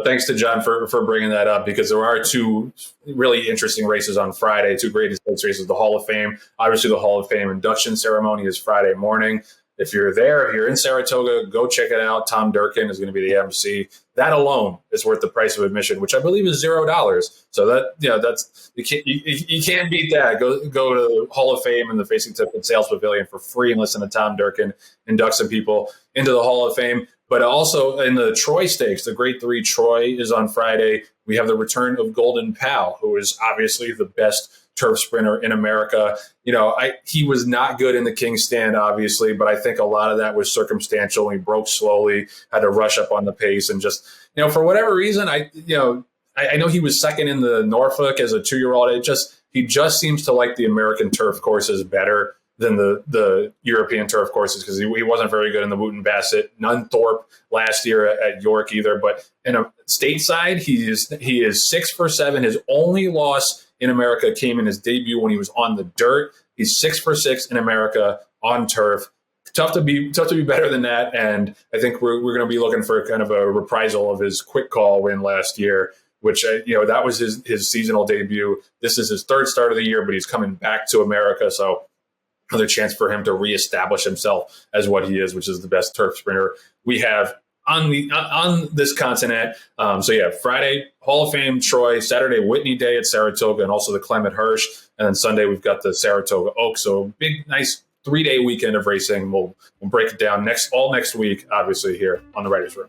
Thanks to John for bringing that up, because there are 2 really interesting races on Friday, 2 great stakes races, the Hall of Fame. Obviously, the Hall of Fame induction ceremony is Friday morning. If you're there, if you're in Saratoga, go check it out. Tom Durkin is going to be the MC. That alone is worth the price of admission, which I believe is $0. So that's you can't beat that. Go to the Hall of Fame and the Facing Tippett Sales Pavilion for free and listen to Tom Durkin induct some people into the Hall of Fame. But also in the Troy Stakes, the Grade 3 Troy is on Friday. We have the return of Golden Pal, who is obviously the best turf sprinter in America. He was not good in the King's Stand, obviously, but I think a lot of that was circumstantial. He broke slowly, had to rush up on the pace, and just, for whatever reason, I know he was second in the Norfolk as a 2-year-old. He just seems to like the American turf courses better than the European turf courses, because he wasn't very good in the Wooten Bassett, Nunthorpe last year at York either. But in a stateside, he is 6 for 7. His only loss in America came in his debut when he was on the dirt. He's 6 for 6 in America on turf. Tough to be better than that. And I think we're going to be looking for kind of a reprisal of his quick call win last year, which, that was his seasonal debut. This is his 3rd start of the year, but he's coming back to America. So another chance for him to reestablish himself as what he is, which is the best turf sprinter we have on this continent. Friday, Hall of Fame, Troy. Saturday, Whitney Day at Saratoga, and also the Clement Hirsch. And then Sunday, we've got the Saratoga Oaks. So big, nice 3-day weekend of racing. We'll break it down next week, obviously, here on the Writers' Room.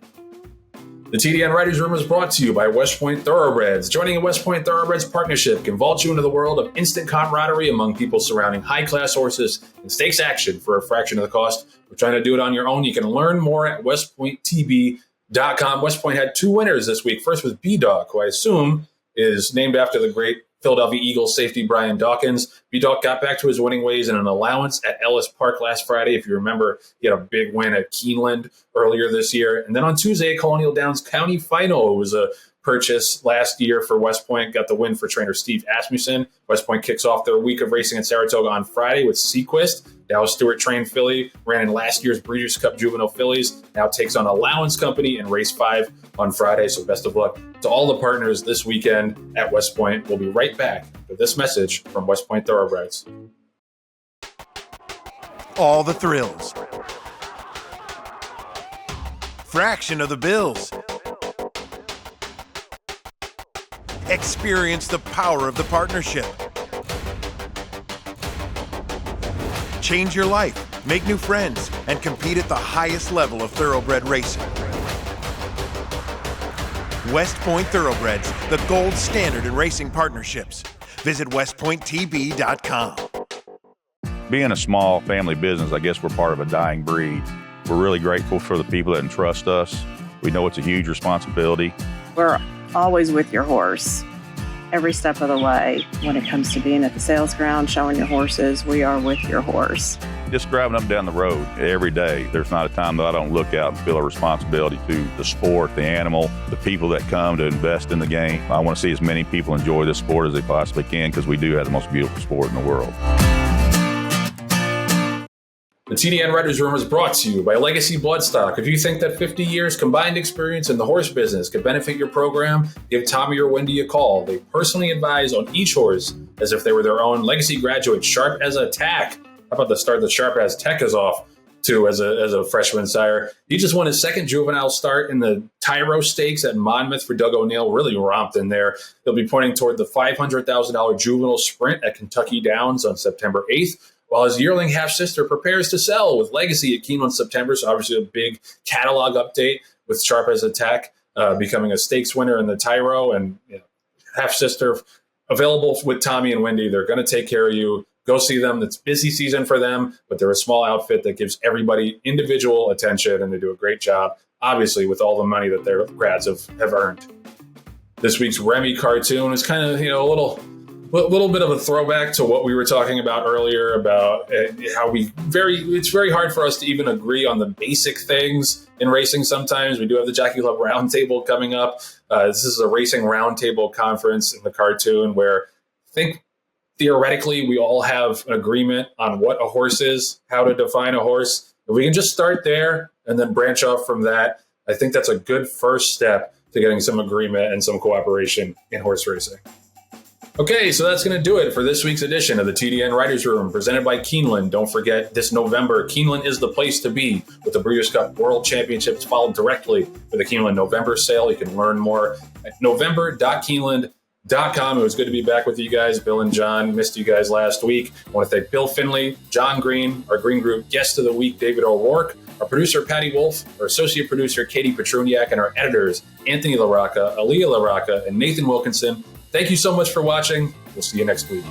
The TDN Writers' Room is brought to you by West Point Thoroughbreds. Joining a West Point Thoroughbreds partnership can vault you into the world of instant camaraderie among people surrounding high-class horses and stakes action for a fraction of the cost. We're trying to do it on your own. You can learn more at westpointtb.com. West Point had 2 winners this week. First was B-Dog, who I assume is named after the great Philadelphia Eagles safety Brian Dawkins. B-Dog got back to his winning ways in an allowance at Ellis Park last Friday. If you remember, he had a big win at Keeneland earlier this year. And then on Tuesday, Colonial Downs County Final was a purchase last year for West Point, got the win for trainer Steve Asmussen. West Point kicks off their week of racing at Saratoga on Friday with Sequist. Dallas Stewart trained filly, ran in last year's Breeders' Cup Juvenile Fillies, now takes on Allowance Company in race 5 on Friday. So best of luck to all the partners this weekend at West Point. We'll be right back with this message from West Point Thoroughbreds. All the thrills. Fraction of the bills. Experience the power of the partnership. Change your life, make new friends, and compete at the highest level of thoroughbred racing. West Point Thoroughbreds, the gold standard in racing partnerships. Visit westpointtb.com. Being a small family business, I guess we're part of a dying breed. We're really grateful for the people that entrust us. We know it's a huge responsibility. We're always with your horse every step of the way. When it comes to being at the sales ground, showing your horses, we are with your horse. Just driving up and down the road every day, there's not a time that I don't look out and feel a responsibility to the sport, the animal, the people that come to invest in the game. I want to see as many people enjoy this sport as they possibly can, because we do have the most beautiful sport in the world. The TDN Writers' Room is brought to you by Legacy Bloodstock. If you think that 50 years combined experience in the horse business could benefit your program, give Tommy or Wendy a call. They personally advise on each horse as if they were their own. Legacy graduate, Sharp as a Tack. How about the start that Sharp as Tech is off to as a freshman sire? He just won his second juvenile start in the Tyro Stakes at Monmouth for Doug O'Neill. Really romped in there. He'll be pointing toward the $500,000 juvenile sprint at Kentucky Downs on September 8th. While his yearling half-sister prepares to sell with Legacy at Keeneland September. So obviously a big catalog update with Sharp as a Tack becoming a stakes winner in the Tyro, and half-sister available with Tommy and Wendy. They're going to take care of you. Go see them. It's busy season for them, but they're a small outfit that gives everybody individual attention, and they do a great job, obviously, with all the money that their grads have earned. This week's Remy cartoon is kind of, a little little bit of a throwback to what we were talking about earlier about how it's very hard for us to even agree on the basic things in racing. Sometimes we do have the Jockey Club Roundtable coming up. This is a racing roundtable conference in the cartoon where I think theoretically we all have an agreement on what a horse is, how to define a horse. If we can just start there and then branch off from that, I think that's a good first step to getting some agreement and some cooperation in horse racing. Okay, so that's going to do it for this week's edition of the TDN Writers Room, presented by Keeneland. Don't forget, this November, Keeneland is the place to be with the Breeders' Cup World Championships followed directly with the Keeneland November sale. You can learn more at november.keeneland.com. It was good to be back with you guys. Bill and John, missed you guys last week. I want to thank Bill Finley, John Green, our Green Group Guest of the Week, David O'Rourke, our producer, Patty Wolf, our associate producer, Katie Petruniak, and our editors, Anthony LaRocca, Aaliyah LaRocca, and Nathan Wilkinson. Thank you so much for watching. We'll see you next week.